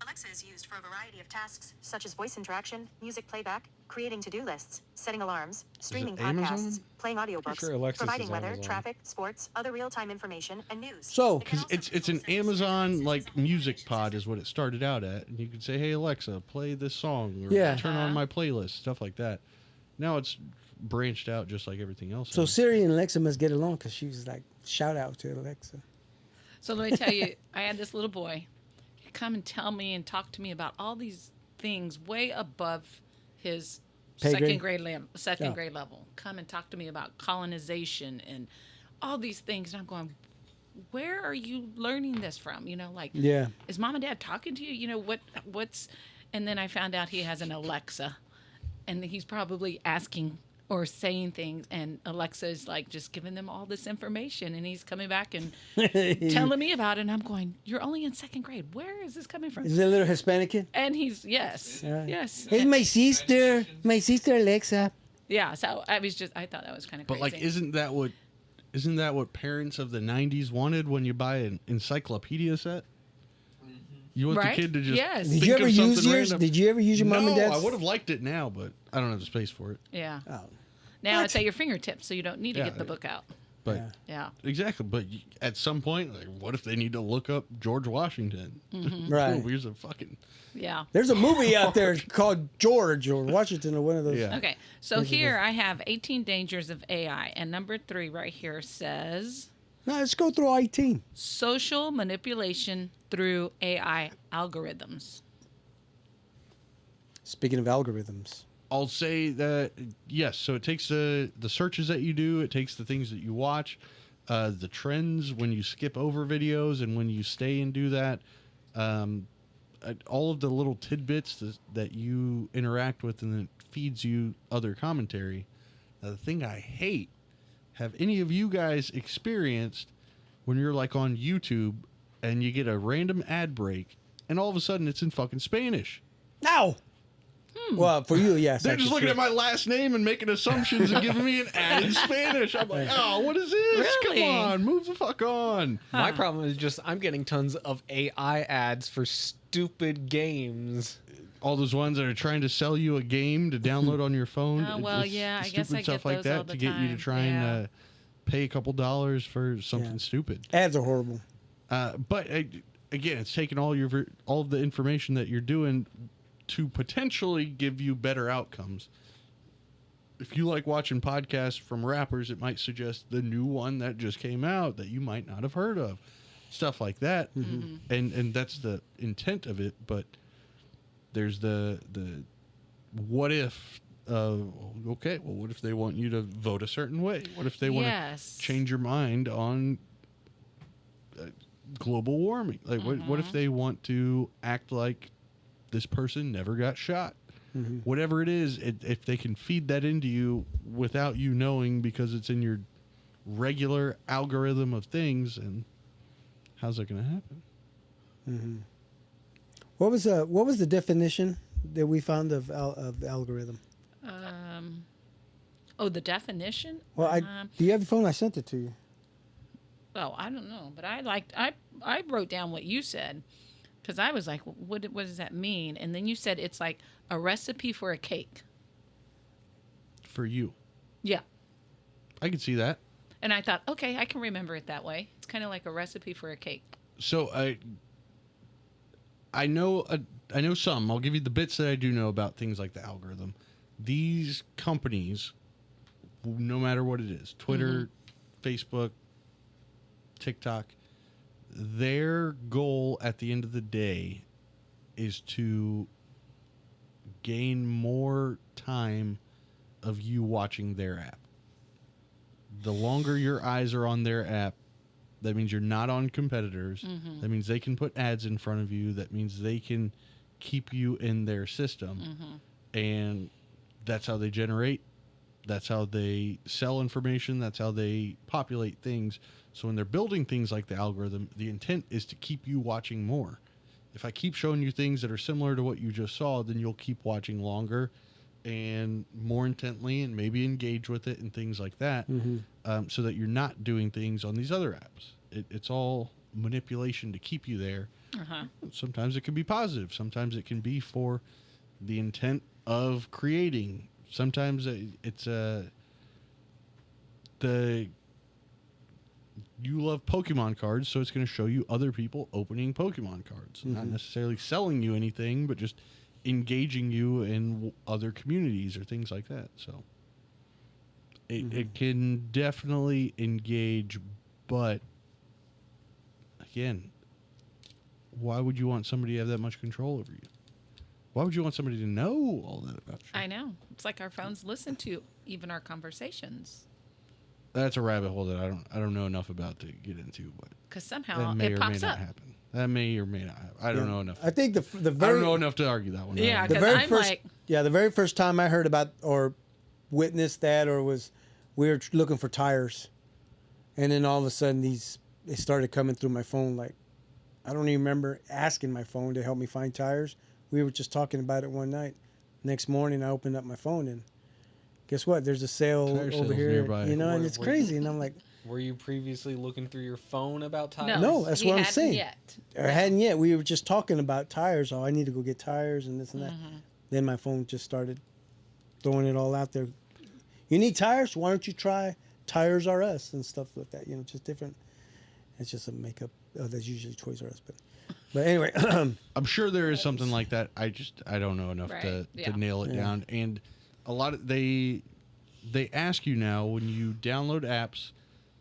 Alexa is used for a variety of tasks, such as voice interaction, music playback, creating to-do lists, setting alarms, streaming podcasts, Amazon? playing audiobooks, sure Alexis providing is weather, Amazon. traffic, sports, other real-time information, and news. So, It can Because also it's an control settings, Amazon preferences, like and music notifications pod as is what it started out at, and you could say, "Hey Alexa, play this song," or Yeah. "Turn on my playlist," stuff like that. Now it's branched out just like everything else. so is. Siri and Alexa must get along because she was like, shout out to Alexa. So let me tell you, I had this little boy come and tell me and talk to me about all these things way above his Pay second grade? grade Oh. grade level. Come and talk to me about colonization and all these things, and I'm going, where are you learning this from? You know, like, Yeah. is mom and dad talking to you? You know what's? And then I found out he has an Alexa, and he's probably asking or saying things, and Alexa is like just giving them all this information, and he's coming back and telling me about it, and I'm going, you're only in second grade. Where is this coming from? Is it a little Hispanic kid? And he's yes. It's my sister Alexa. Yeah, so I thought that was kind of but crazy. like, isn't that what parents of the '90s wanted when you buy an encyclopedia set? You want Right? the kid to just Yes. Did think you ever of use something yours? random. Did you ever use your mom and No, dad's? I would have liked it now, but I don't have the space for it. Yeah. Oh. Now it's at your fingertips, so you don't need to Yeah. get the book out. But Yeah. Yeah. exactly, but at some point, like, what if they need to look up George Washington? Right. Oh, here's a fucking Yeah. There's a movie out there called George or Washington or one of those. Yeah. Okay. So here I have 18 dangers of AI, and number 3 right here says No, let's go through 18. social manipulation through AI algorithms. Speaking of algorithms. I'll say that yes. So it takes the searches that you do, it takes the things that you watch, the trends when you skip over videos and when you stay and do that, all of the little tidbits that you interact with, and then it feeds you other commentary. Now, the thing I hate, have any of you guys experienced when you're like on YouTube and you get a random ad break and all of a sudden it's in fucking Spanish? No. Well, for you, yes. They're just looking at my last name and making assumptions and giving me an ad in Spanish. I'm like, oh, what is this? Really? Come on, move the fuck on. My problem is just I'm getting tons of AI ads for stupid games. All those ones that are trying to sell you a game to download on your phone. Oh, well, It's yeah, I guess stupid I stuff get like those that all the to get you to time. try Yeah. and pay a couple dollars for something Yeah. stupid. Ads are horrible. But again, it's taking all of the information that you're doing to potentially give you better outcomes. If you like watching podcasts from rappers, it might suggest the new one that just came out that you might not have heard of. Stuff like that. And that's the intent of it, but there's the what if okay, well, what if they want you to vote a certain way? What if they want Yes. to change your mind on global warming. Like, what if they want to act like this person never got shot? Whatever it is, if they can feed that into you without you knowing, because it's in your regular algorithm of things, and how's that going to happen? What was the definition that we found of algorithm? The definition. Well, do you have your phone? I sent it to you. Oh, I don't know, but I wrote down what you said, because I was like, what does that mean? And then you said it's like a recipe for a cake. For you. Yeah. I can see that. And I thought, okay, I can remember it that way. It's kind of like a recipe for a cake. So I know some. I'll give you the bits that I do know about things like the algorithm. These companies, no matter what it is, Twitter, Facebook, TikTok, their goal at the end of the day is to gain more time of you watching their app. The longer your eyes are on their app, that means you're not on competitors. That means they can put ads in front of you. That means they can keep you in their system. And that's how they generate. That's how they sell information. That's how they populate things. So when they're building things like the algorithm, the intent is to keep you watching more. If I keep showing you things that are similar to what you just saw, then you'll keep watching longer and more intently, and maybe engage with it and things like that, so that you're not doing things on these other apps. It's all manipulation to keep you there. Sometimes it can be positive. Sometimes it can be for the intent of creating. Sometimes it's you love Pokemon cards, so it's going to show you other people opening Pokemon cards. Not necessarily selling you anything, but just engaging you in other communities or things like that. So it can definitely engage, but again, why would you want somebody to have that much control over you? Why would you want somebody to know all that about you? I know. It's like our phones listen to even our conversations. That's a rabbit hole that I don't know enough about to get into, but Because somehow that may it or pops may not up. happen. That may or may not happen. I don't know enough. I think the I very don't know enough to argue that one. Yeah, the 'cause very I'm first like- the very first time I heard about or witnessed that, or we were looking for tires, and then all of a sudden they started coming through my phone. Like, I don't even remember asking my phone to help me find tires. We were just talking about it one night. Next morning, I opened up my phone, and guess what? There's a sale Tire over sales here, nearby. and it's crazy. And I'm like, Were you previously looking through your phone about tires? No, that's he what I'm hadn't saying. Yet. I hadn't yet. We were just talking about tires. Oh, I need to go get tires and this and that. Then my phone just started throwing it all out there. You need tires? Why don't you try Tires R Us and stuff like that? Just different. It's just a makeup. Oh, that's usually Toys R Us, but anyway. I'm sure there is something like that. I don't know enough Right, yeah. to nail it down. And a lot of they ask you now when you download apps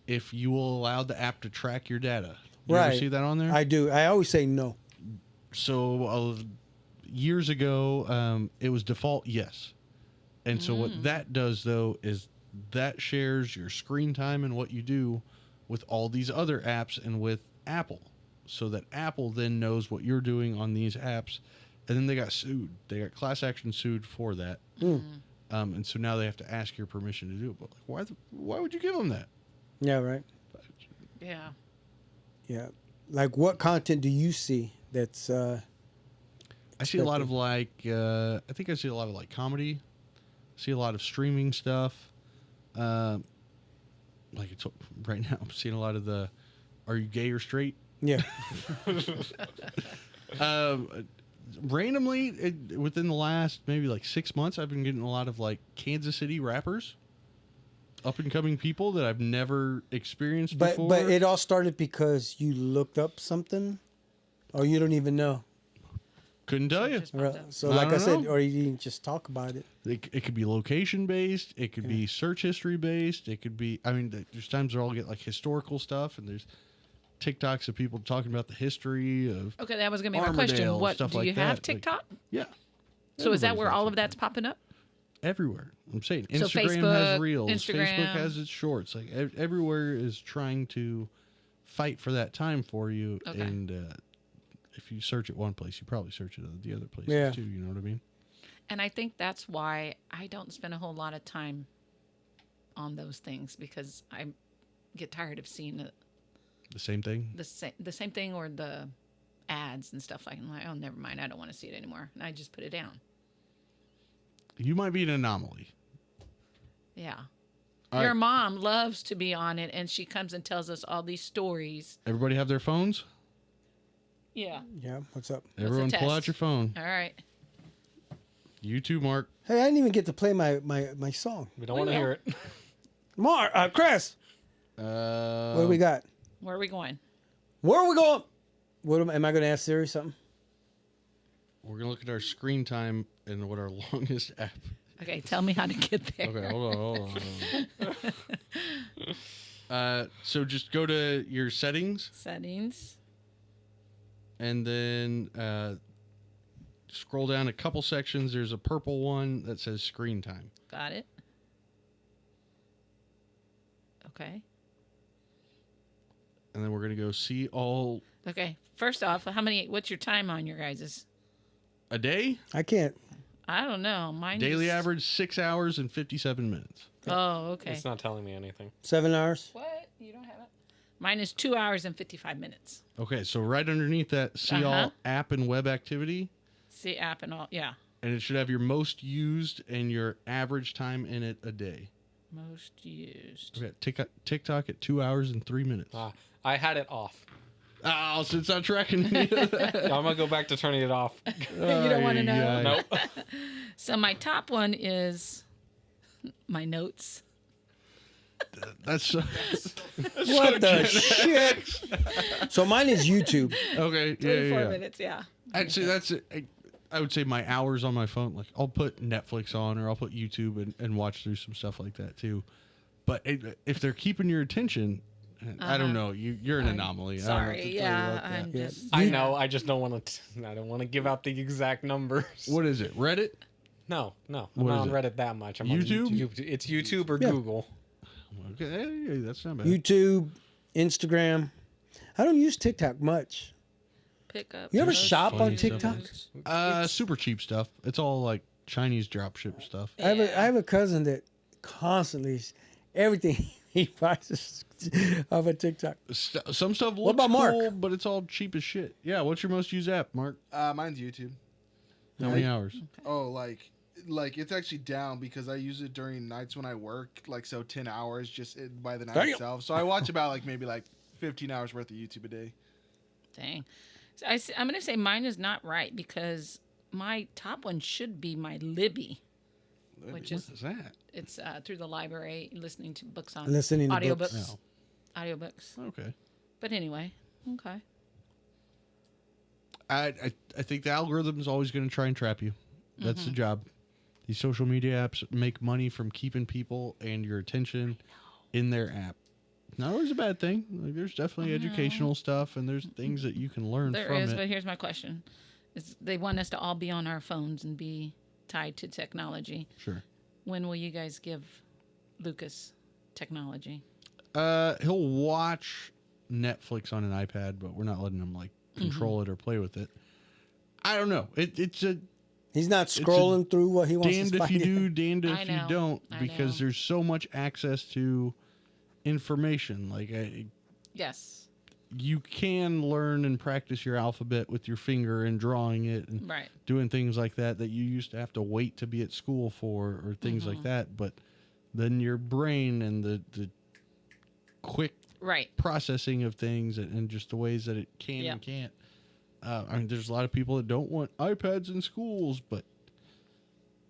if you will allow the app to track your data. You ever see that on there? I do. I always say no. So years ago, it was default yes. And so what that does, though, is that shares your screen time and what you do with all these other apps and with Apple, so that Apple then knows what you're doing on these apps. And then they got sued. They got class action sued for that. And so now they have to ask your permission to do it. But like, why would you give them that? Yeah, right. Yeah. Yeah. Like, what content do you see that's... I see a lot of I think I see a lot of comedy. I see a lot of streaming stuff. Right now, I'm seeing a lot of the, are you gay or straight? Yeah. Randomly, within the last maybe 6 months, I've been getting a lot of Kansas City rappers, up and coming people that I've never experienced before. But it all started because you looked up something, or you don't even know. Couldn't tell you. Just popped up. So, I like I don't said, know. or you didn't just talk about it. It could be location based. It could be search history based. It could be. I mean, there's times where I'll get historical stuff, and there's TikToks of people talking about the history of. Okay, that was gonna be my question. Armadale, What stuff do like you have that. TikTok? Yeah. So is that Everybody's where got all of TikTok. that's popping up? Everywhere. I'm saying So Instagram Facebook, has reels. Instagram. Facebook has its shorts. Everywhere is trying to fight for that time for you. Okay. And if you search it one place, you probably search it at the other places Yeah. too. You know what I mean? And I think that's why I don't spend a whole lot of time on those things, because I get tired of seeing The same thing. the same thing, or the ads and stuff like. I'm like, oh, never mind. I don't want to see it anymore, and I just put it down. You might be an anomaly. Yeah. All Your right. mom loves to be on it, and she comes and tells us all these stories. Everybody have their phones? Yeah. Yeah, what's up? Everyone pull test? out your phone. All right. You too, Mark. Hey, I didn't even get to play my song. We don't want to hear it. Mark, Chris, what do we got? Where are we going? Where are we going? Am I going to ask Siri something? We're going to look at our screen time and what our longest app. Okay, tell me how to get there. Okay, hold on. So just go to your settings Settings. and then scroll down a couple sections. There's a purple one that says screen time. Got it. Okay. And then we're going to go see all Okay. First off, what's your time on your guys's? a day. I can't. I don't know. Mine Daily is... average 6 hours and 57 minutes. Oh, okay. It's not telling me anything. 7 hours? What? You don't have it? Mine is 2 hours and 55 minutes. Okay, so right underneath that, see all app and web activity. See app and all. Yeah. And it should have your most used and your average time in it a day. Most used. Okay, TikTok at 2 hours and 3 minutes. I had it off. Oh, so it's not tracking any of that. I'm going to go back to turning it off. You don't want to know? Yeah. Nope. So my top one is my notes. That's What the shit? So mine is YouTube. okay. 24 minutes, yeah. Actually, that's it. I would say my hours on my phone. Like I'll put Netflix on or I'll put YouTube and watch through some stuff like that too. But if they're keeping your attention, I don't know. You're an anomaly. I don't know what to Sorry, tell you yeah. about that. I'm just. I know. I just don't want to. I don't want to give out the exact numbers. What is it? Reddit? No. I'm What not is on it? Reddit that much. I'm YouTube? on YouTube. It's YouTube or Yeah. Google. Okay, hey, that's not bad. YouTube, Instagram. I don't use TikTok much. Pick up. You ever those shop on photos. TikTok? Super cheap stuff. It's all like Chinese dropship stuff. I have a cousin that constantly, everything he buys is off of TikTok. Some stuff looks about Mark? cool, but it's all cheap as shit. Yeah, what's your most used app, Mark? Mine's YouTube. How many hours? Oh, like it's actually down because I use it during nights when I work. Like so, 10 hours by the night Damn. itself. So I watch about maybe 15 hours worth of YouTube a day. Dang. So I'm going to say mine is not right, because my top one should be my Libby, which What is is that? it's through the library, listening to books on Listening to audiobooks. books. Audiobooks. Okay. But anyway, okay. I think the algorithm is always going to try and trap you. That's the job. These social media apps make money from keeping people and your attention in their app. Not always a bad thing. Like, there's definitely educational stuff, and there's things that you can learn There from is, it. but here's my question. They want us to all be on our phones and be tied to technology. Sure. When will you guys give Lucas technology? He'll watch Netflix on an iPad, but we're not letting him control it or play with it. I don't know. It's a He's not scrolling through what he wants damned to if find. you do, damned I if you know. don't, I because know. there's so much access to information. Yes. You can learn and practice your alphabet with your finger and drawing it and Right. doing things like that you used to have to wait to be at school for, or things like that. But then your brain and the quick Right. processing of things and just the ways that it can Yeah. and can't. There's a lot of people that don't want iPads in schools, but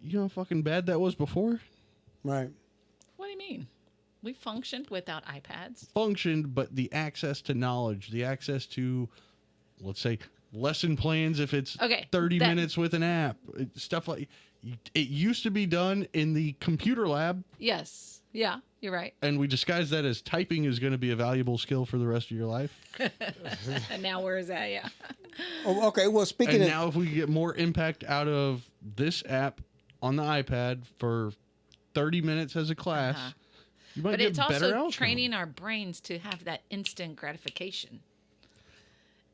you know how fucking bad that was before? Right. What do you mean? We functioned without iPads. Functioned, but the access to knowledge, the access to, let's say, lesson plans if it's Okay, 30 that- minutes with an app, stuff like it used to be done in the computer lab, Yes. Yeah, you're right. and we disguised that as typing is going to be a valuable skill for the rest of your life. And now where is that? Yeah. Oh, okay. Well, speaking And of now if we get more impact out of this app on the iPad for 30 minutes as a class, You might But get it's better also outcome. training our brains to have that instant gratification.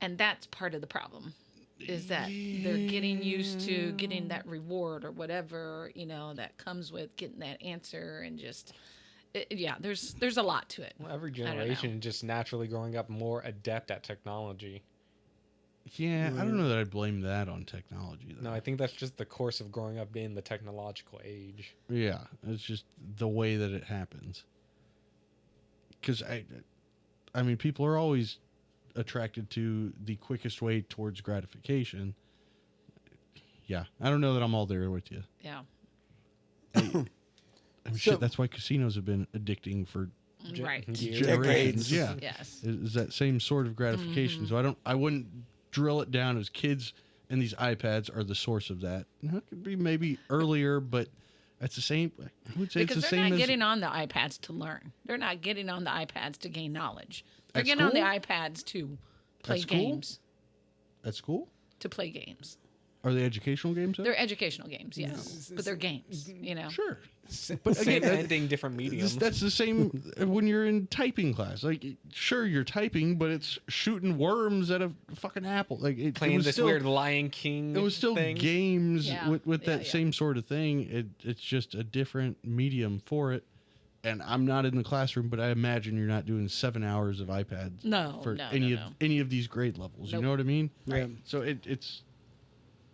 And that's part of the problem, is that they're getting used to getting that reward or whatever, that comes with getting that answer, and just, there's a lot to it. Well, every don't know. generation just naturally growing up more adept at technology. Yeah, I don't know that I blame that on technology, though. No, I think that's just the course of growing up in the technological age. Yeah, it's just the way that it happens. Because I mean, people are always attracted to the quickest way towards gratification. Yeah, I don't know that I'm all there with you. Yeah. I mean, shit, that's why casinos have been addicting for Right. generations. Decades. Yeah, Yes. is that same sort of gratification. So I wouldn't drill it down as kids and these iPads are the source of that. It could be maybe earlier, but it's the same. I would say Because it's the they're same not as getting on the iPads to learn. They're not getting on the iPads to gain knowledge. They're At getting on the school? iPads to play school? games. at school. To play games. Are they educational games? Though? They're educational games, yes. But they're games, Sure. But again, same ending, different medium. That's the same when you're in typing class. Like, sure, you're typing, but it's shooting worms at a fucking apple. Like, it Playing was this still, weird Lion King. It was still thing. games Yeah. with that Yeah. same sort of thing. It's just a different medium for it. And I'm not in the classroom, but I imagine you're not doing 7 hours of iPads No, for no, any no, of no. any of these grade levels. Nope. You know what I mean? Yeah. So it's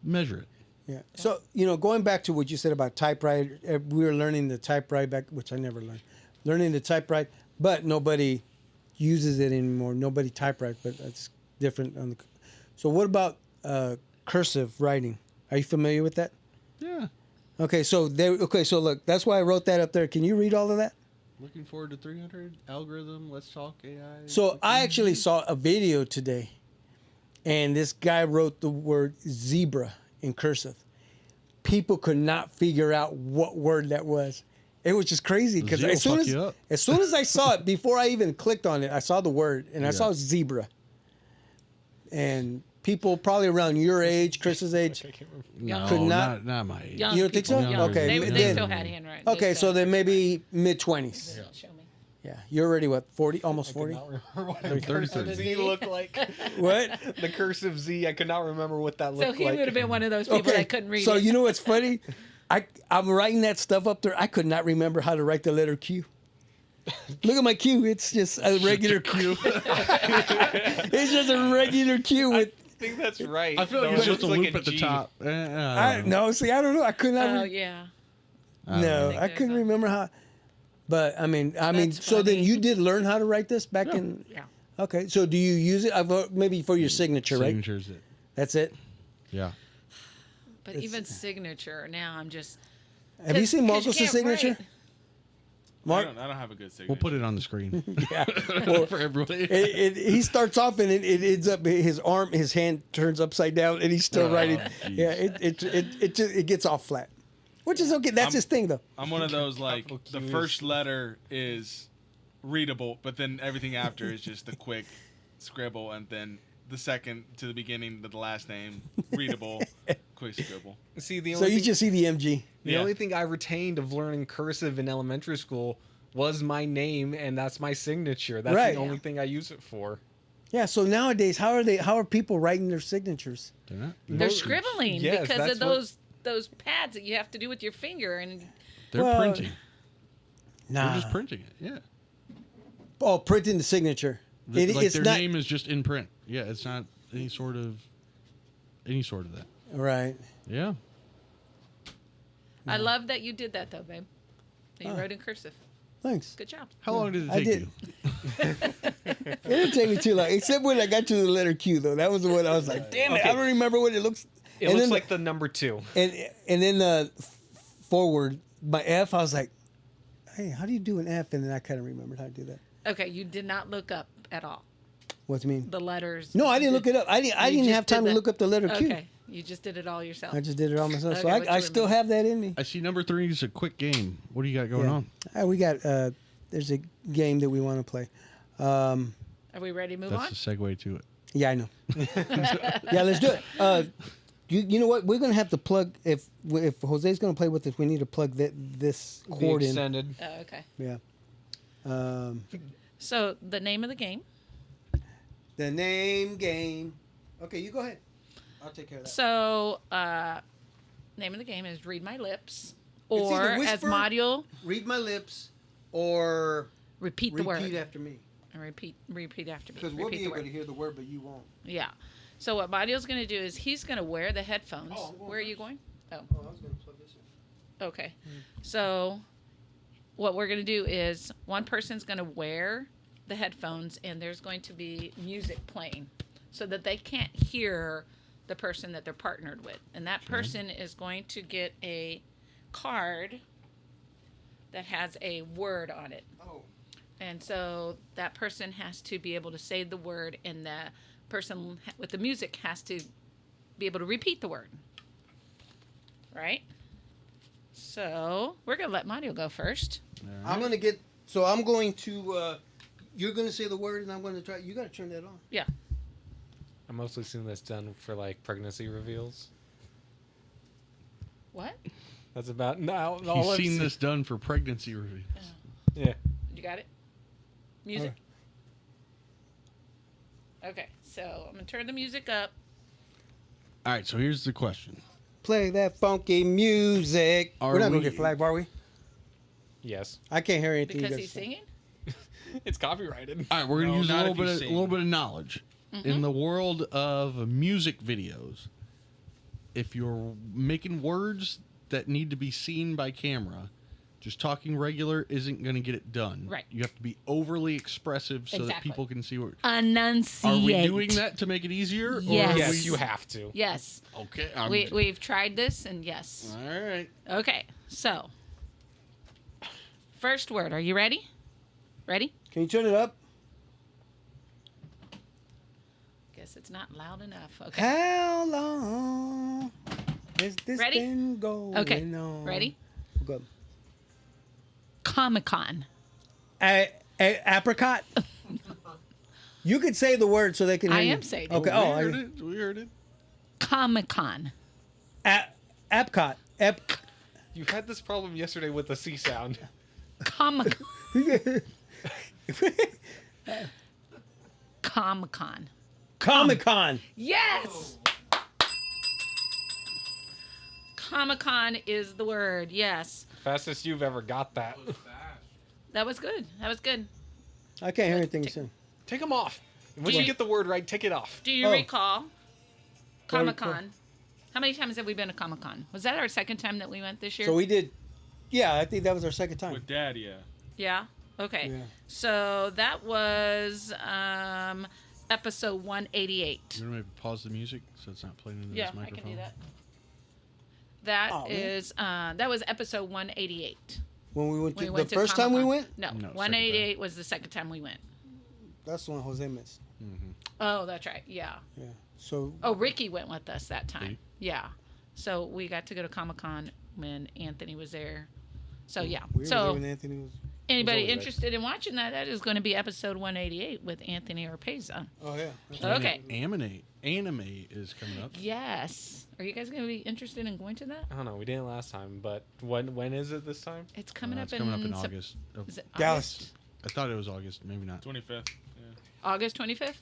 measure it. Yeah. So, going back to what you said about typewriter, we were learning the typewriter back, which I never learned. Learning the typewriter, but nobody uses it anymore. Nobody typewrites, but that's different. So what about cursive writing? Are you familiar with that? Yeah. Okay, so so look, that's why I wrote that up there. Can you read all of that? Looking forward to 300 algorithm. Let's talk AI. So I actually saw a video today, and this guy wrote the word zebra in cursive. People could not figure out what word that was. It was just crazy because Zero as soon fuck you up. as I saw it, before I even clicked on it, I saw the word and I Yeah. saw zebra. And people probably around your age, Chris's age. No, could not- not my age. Young You don't think so? people, young. Okay, They then- still had handwriting. Okay, so then maybe mid-20s. Show me. Yeah, you're already what, 40, almost 40? Cursive Z looked like. What? The cursive Z, I could not remember what that So looked he like. would have been one of those people that couldn't read so it. you know what's funny? I'm writing that stuff up there. I could not remember how to write the letter Q. Look at my Q. It's just a regular Q. It's just a regular Q with. I think that's right. I feel like though. it's It just a looks loop like at the G. top. No, see, I don't know. I could not. Oh, yeah. No, think I there's couldn't a- remember how. But I mean, That's so then funny. you did learn how to write this back in. Yeah. Okay, so do you use it? Maybe for your signature, right? Signature's it. That's it. Yeah. But even signature, now I'm just. Have you 'cause- seen 'cause you Marcos' can't signature? write. Mark, I don't have a good signature. We'll put it on the screen yeah. for everybody. He starts off and it ends up his hand turns upside down and he's still writing. jeez. Yeah, it gets off flat, which is okay. That's his thing though. I'm one of those like Couple the cues. first letter is readable, but then everything after is just a quick scribble, and then the second to the beginning to the last name readable, quick scribble. See, the So only you thing, just see the MG. the Yeah. only thing I retained of learning cursive in elementary school was my name, and that's my signature. That's Right. the only thing I use it for. Yeah. So nowadays, how are people writing their signatures? They're not. They're scribbling Yes, because that's of what- those pads that you have to do with your finger. And They're Well, printing. Nah. They're just printing it. Yeah. Oh, printing the signature. Like It's their not name is just in print. Yeah, it's not any sort of that. right. Yeah. I love that you did that, though, babe. That you wrote in cursive. Thanks. Good job. How long did it I take did. you? It didn't take me too long, except when I got to the letter Q. Though that was the one I was like, damn it, I Okay. don't remember what it looks. It and looks then like the number 2. and then the forward my F. I was like, hey, how do you do an F? And then I kind of remembered how to do that. Okay, you did not look up at all What do you mean? the letters. No, I didn't look it up. I You didn't just have time did to that. look up the letter Q. Okay, you just did it all yourself. I just did it all myself. So Okay, what I you still remember? have that in me. I see number 3 is a quick game. What do you got going Yeah. on? We got there's a game that we want to play. Are we ready to move That's on? the segue to it. Yeah, I know. Yeah, let's do it. You know what? We're gonna have to plug if Jose's gonna play with us. We need to plug this The cord in. extended. Oh, okay. Yeah. So the name of the game. The name game. Okay, you go ahead. I'll take care of that. So name of the game is Read My Lips, It's or either as whisper- Mario, Read my lips, or repeat the repeat word. after me. And repeat after me. Because we'll Repeat be the able word. to hear the word, but you won't. Yeah. So what Mario's going to do is he's going to wear the headphones. Oh, I'm going Where are you first. going? Oh, Oh, I was going to plug this in. okay. So what we're going to do is one person's going to wear the headphones and there's going to be music playing so that they can't hear the person that they're partnered with. And that person is going to get a card that has a word on it. Oh. And so that person has to be able to say the word, and the person with the music has to be able to repeat the word. Right? So we're going to let Mario go first. I'm going to get. So I'm going to. You're going to say the word, and I'm going to try. You got to turn that on. Yeah. I'm mostly seeing this done for like pregnancy reveals. What? That's about now. He's seen this done for pregnancy reveals. Yeah. You got it? Music? Okay. So I'm going to turn the music up. All right, so here's the question. Play that funky music. Are We're not going we- to get flagged, are we? Yes. I can't hear anything. Because you guys he's say. singing? It's copyrighted. All right, we're going to No, use a not little if you bit, sing. little bit of knowledge. In the world of music videos, if you're making words that need to be seen by camera, just talking regular isn't going to get it done. Right. You have to be overly expressive so that Exactly. people can see what. Enunciate. Are we doing that to make it easier? Or Yes. are Yes, we- you have to. Yes. Okay. We've tried this, and yes. All right. Okay. So, first word. Are you ready? Ready? Can you turn it up? Guess it's not loud enough. Okay. How long has this Ready? been going Okay. on? Ready? Go. Comic-Con. Apricot? You could say the word so they can hear I you. am saying it. Okay. We Oh, heard it. We heard it. Comic-Con. Epcot. You had this problem yesterday with the C sound. Comic. Comic-Con. Comic-Con. Yes. Comic-Con is the word. Yes. Fastest you've ever got that. That was good. That was good. I can't hear anything you're saying. Take them off. Once you- you get the word right, take it off. Do you Oh. recall Comic-Con? How many times have we been to Comic-Con? Was that our second time that we went this year? So we did. Yeah, I think that was our second time. With Dad, yeah. Yeah. Okay. Yeah. So that was episode 188. You want me to pause the music so it's not playing into Yeah, this I microphone? can do that. That Oh, man. is that was episode 188. When we went to We the went to first time we Comic-Con. went, No, No, second 188 was the second time we went. that's the one Jose missed. Oh, that's right. Yeah. Yeah. So Oh, Ricky went with us that time. Did Yeah. So we got to go to Comic-Con when Anthony was there. So yeah. we were there So when Anthony was. anybody always there. interested in watching that, that is going to be episode 188 with Anthony Orpeza. Oh yeah. Okay. Anime is coming up. Yes. Are you guys going to be interested in going to that? I don't know. We didn't last time, but when is it this time? It's coming It's up coming up in Sep- August. Oh, Is it Dallas. August? I thought it was August. Maybe not. 25th. Yeah. August 25th?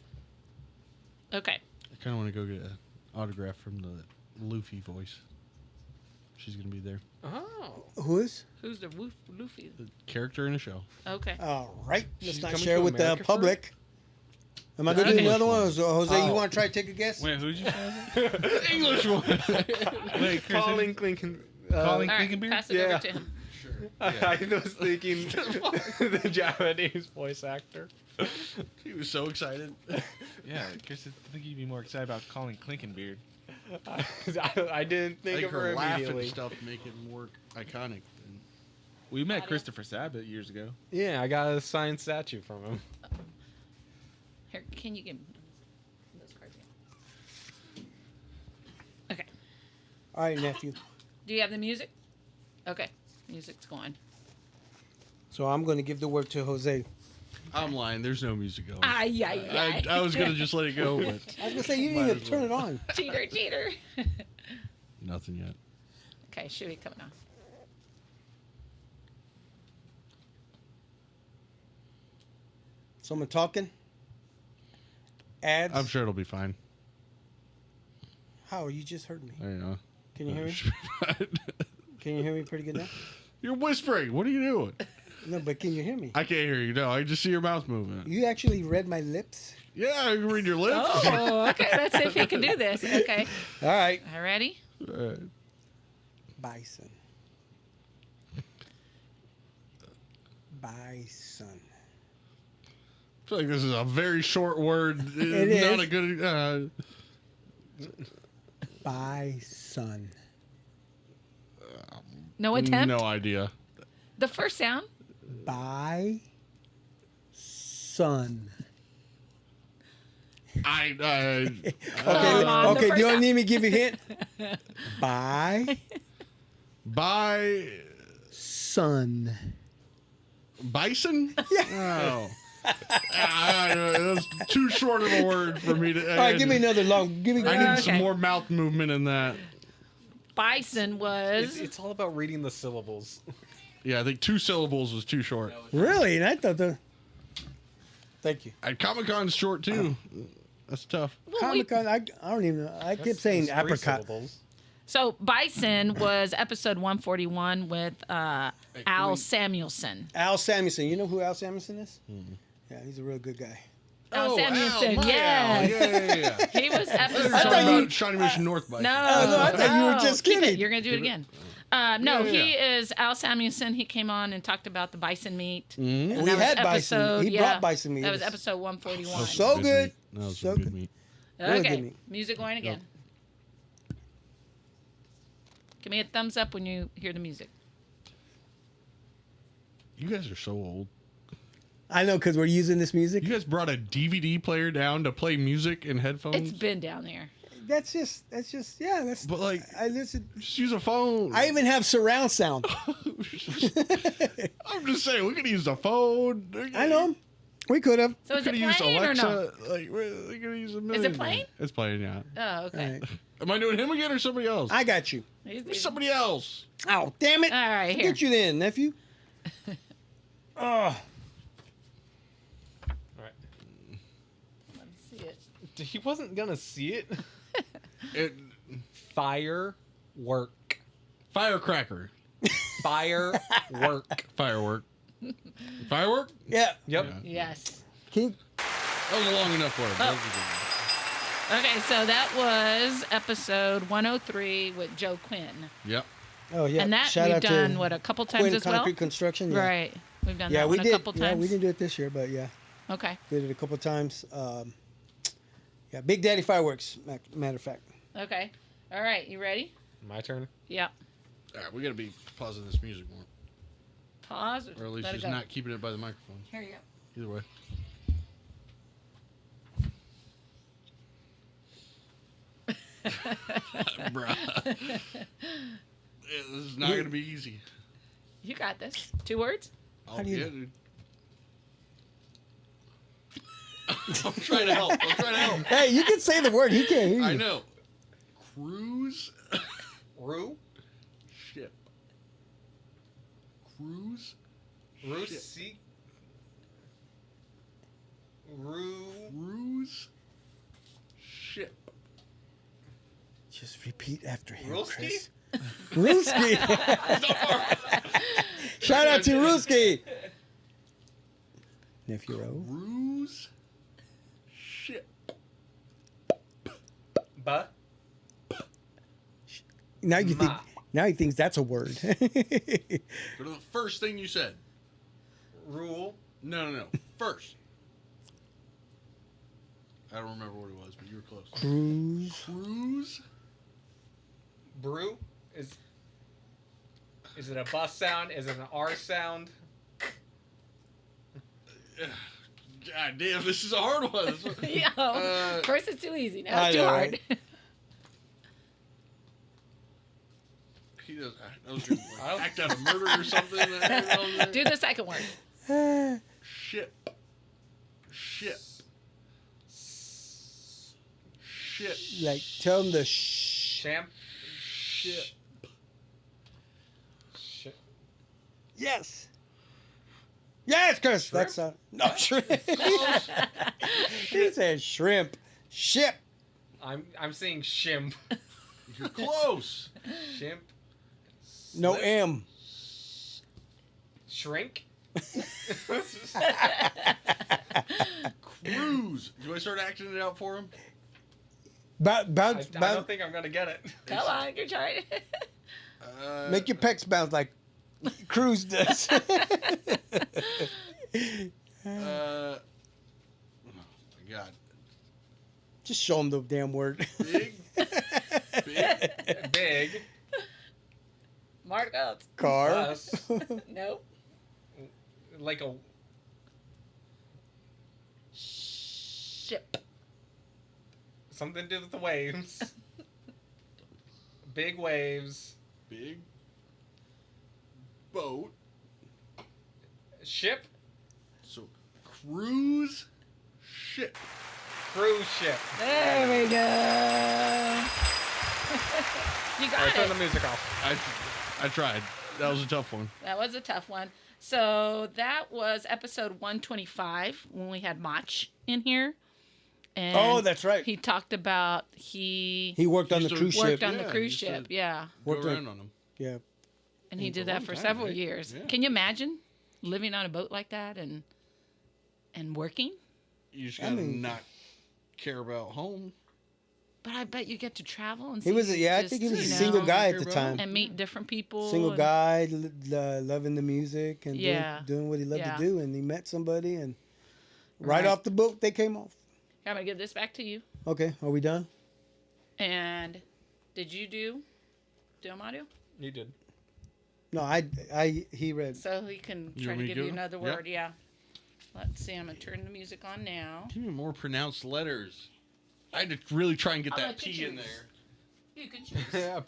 Okay. I kind of want to go get an autograph from the Luffy voice. She's gonna be there. Oh. Who is? Who's the Luffy? The character in the show. Okay. All right. Let's She's not coming share to with the America public. Am I gonna do Okay. another one? Or Jose, you Oh. want to try to take a guess? Wait, who'd you say? English one. Wait, Chris, Colin Clinton. Colin All right, Clinkenbeard? pass it Yeah. over to him. I was thinking the Japanese voice actor. He was so excited. Yeah, Chris, I think you'd be more excited about Colin Clinkenbeard. I didn't think of her laugh and immediately. stuff make it more iconic. We met Audio. Christopher Sabat years ago. Yeah, I got a signed statue from him. Here, can you give me those cards? Okay. All right, nephew. Do you have the music? Okay. Music's going. So I'm going to give the word to Jose. I'm lying. There's no music going. Ay, ay, ay. I was gonna just let it go, but I was going to say, you Might didn't even as turn well. it on. Cheater, cheater. nothing yet. Okay, should be coming on. Someone talking? Ads? I'm sure it'll be fine. How? You just heard me. I don't know. Can you hear me? Should be fine. Can you hear me pretty good now? You're whispering. What are you doing? No, but can you hear me? I can't hear you. No, I just see your mouth moving. You actually read my lips? Yeah, I can read your lips. Oh, okay. Let's see if he can do this. Okay. All right. All ready? Bison. Bison. I feel like this is a very short word. It Not is. a good. Bison. No attempt. No idea. The first sound. Bison. I Come on, the Okay. Do first you sound. need me to give you a hint? Bison. Bison? Yeah. Oh. That's too short of a word for me to. All right. Give me another long. Give me. I need some Okay. more mouth movement in that. Bison was. It's all about reading the syllables. Yeah, I think 2 syllables was too short. Really? And I thought the. Thank you. And Comic Con's short too. That's tough. Well, we- Comic Con. I don't even know. I kept saying It's 3 apricot. syllables. So Bison was episode 141 with Al Samuelson. Al Samuelson. You know who Al Samuelson is? Yeah, he's a real good guy. Al Samuelson, my Al. yes. Yeah. He was I episode. was talking about Shawnee Mission North Bison. No, no, I thought you were just keep it. kidding. You're gonna do it again. No, Yeah, he is Al Samuelson. He came on and talked about the bison meat. We And that was had bison. episode- He yeah, brought bison meat. That was episode 141. So good. Meat. That was So some good good. meat. Really Okay, good meat. music going again. Give me a thumbs up when you hear the music. You guys are so old. I know because we're using this music. You guys brought a DVD player down to play music in headphones? It's been down there. That's just yeah. That's. But like, I listen. just use a phone. I even have surround sound. I'm just saying, we could use a phone. I know. We could have. So We is could it have used playing or Alexa. no? Like, we could use a million. playing? It's playing, yeah. Oh, okay. Right. Am I doing him again or somebody else? I got you. Somebody else. Oh, damn it! All right, here. Get you then, nephew. Oh, All right. Let me see it. He wasn't gonna see it. It, Firework. firecracker. Firework. Firework. Firework? yeah. Yep. Yes. Can you, That was a long enough word. That was a Okay, so that was episode 103 with Joe Quinn. good one. Yep. oh yeah. And that Shout we've out to done, what, a couple times Quinn as well? Concrete Construction. Yeah. Right. We've done Yeah, that we one did. a couple Yeah, times. we didn't do it this year, but yeah, Okay. did it a couple times. Yeah, Big Daddy Fireworks. Matter of fact. Okay. All right, you ready? My turn. Yep. All right, we got to be pausing this music more. Pause. Or at least let it just go. not keeping it by the microphone. Here you go. Either way. Bruh. Yeah, this is not going to be easy. You got this. 2 words? I'll do you get it. I'm trying to help. Hey, you can say the word. He can't hear you. I know. Cruise Rue. ship. Cruise Rusi. Rue. cruise ship. Just repeat after him, Ruski? Chris. Ruski. Shout out to Ruski. Nephew Ro. Cruise ship. Ba. Now you think. Ma. Now he thinks that's a word. Go to the first thing you said. Rule. No. First. I don't remember what it was, but you were close. Cruise. Cruise. Brew. Is it a bus sound? Is it an R sound? God damn, this is a hard one. This one- Yeah. First it's too easy. Now I it's too know, hard. right? He does. I was gonna like, act out a murder or something. Do the second word. Ship. Ship. Ship. Like, tell him the shh. Champ. Ship. Shit. Yes. Yes, Chris. That's no shrimp. He said shrimp. Ship. I'm saying shimp. You're close. Shimp. No Slip. M. Shrink. Cruise. Do I start acting it out for him? Bounce. I don't think I'm gonna get it. Come on, you're trying. Make your pecs bounce like Cruz does. Oh my God. Just show him the damn word. Big. Big. Big. Marcos. Car. Bus. Nope. Like a Ship. something to do with the waves. Big waves. Big. Boat. Ship. So cruise. Ship. Cruise ship. There we go. You got Alright, turn it. the music off. I tried. That was a tough one. That was a tough one. So that was episode 125 when we had Mach in here. And Oh, that's right. He talked about he He worked on the Used to cruise worked ship. on the Yeah, cruise used to- ship. Yeah. Go Worked on- around on them. Yeah. And he For a did that long for time, several right? years. Yeah. Can you imagine living on a boat like that and working? You just I gotta mean- not care about home. But I bet you get to travel and He was, see I just, think he was a you know, single guy at care the about time. and meet different people. Single and- guy, loving the music and Yeah. doing what he loved Yeah. to do. And he met somebody, and right Right. off the boat, they came off. I'm gonna give this back to you. Okay, are we done? And did you do Amadio? You did. No, he read. So he can You try want to me give to you go? another Yeah. word. Yeah. Let's see. I'm gonna turn the music on now. Give me more pronounced letters. I had to really try and get I'll that let you P in choose. there. You can choose. Yeah.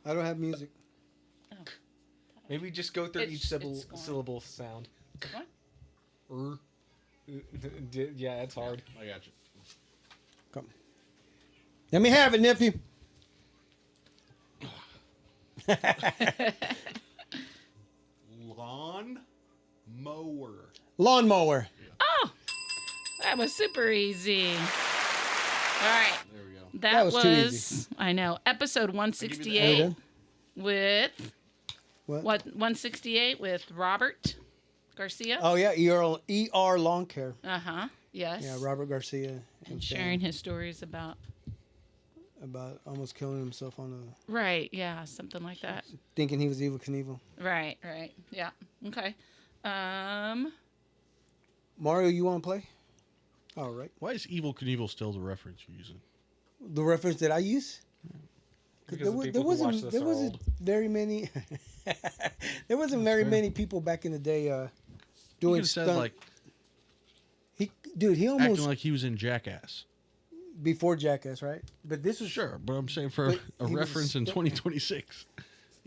I don't have music. Maybe just go through It's- each it's gone. syllable sound. What? Yeah, it's hard. I got you. Come. Let me have it, nephew. Lawn mower. Lawnmower. Oh, that was super easy. All right. There we go. That, was was, too easy. I know, episode Are we 168 done? with What? 168 with Robert Garcia. Oh yeah, ER Lawn Care. Uh-huh. Yes. Yeah, Robert Garcia. And Sam, sharing his stories about about almost killing himself on a right, yeah, something like that. thinking he was Evil Knievel. Right. Yeah. Okay. Mario, you want to play? All right. Why is Evil Knievel still the reference you're using? The reference that I use. Because the people who watch this there are wasn't old. very many. There wasn't very many people back in the day You doing could said stunt. like He almost acting like he was in Jackass. before Jackass, right? But this was Sure, but I'm saying for But a he was reference in stunt- 2026.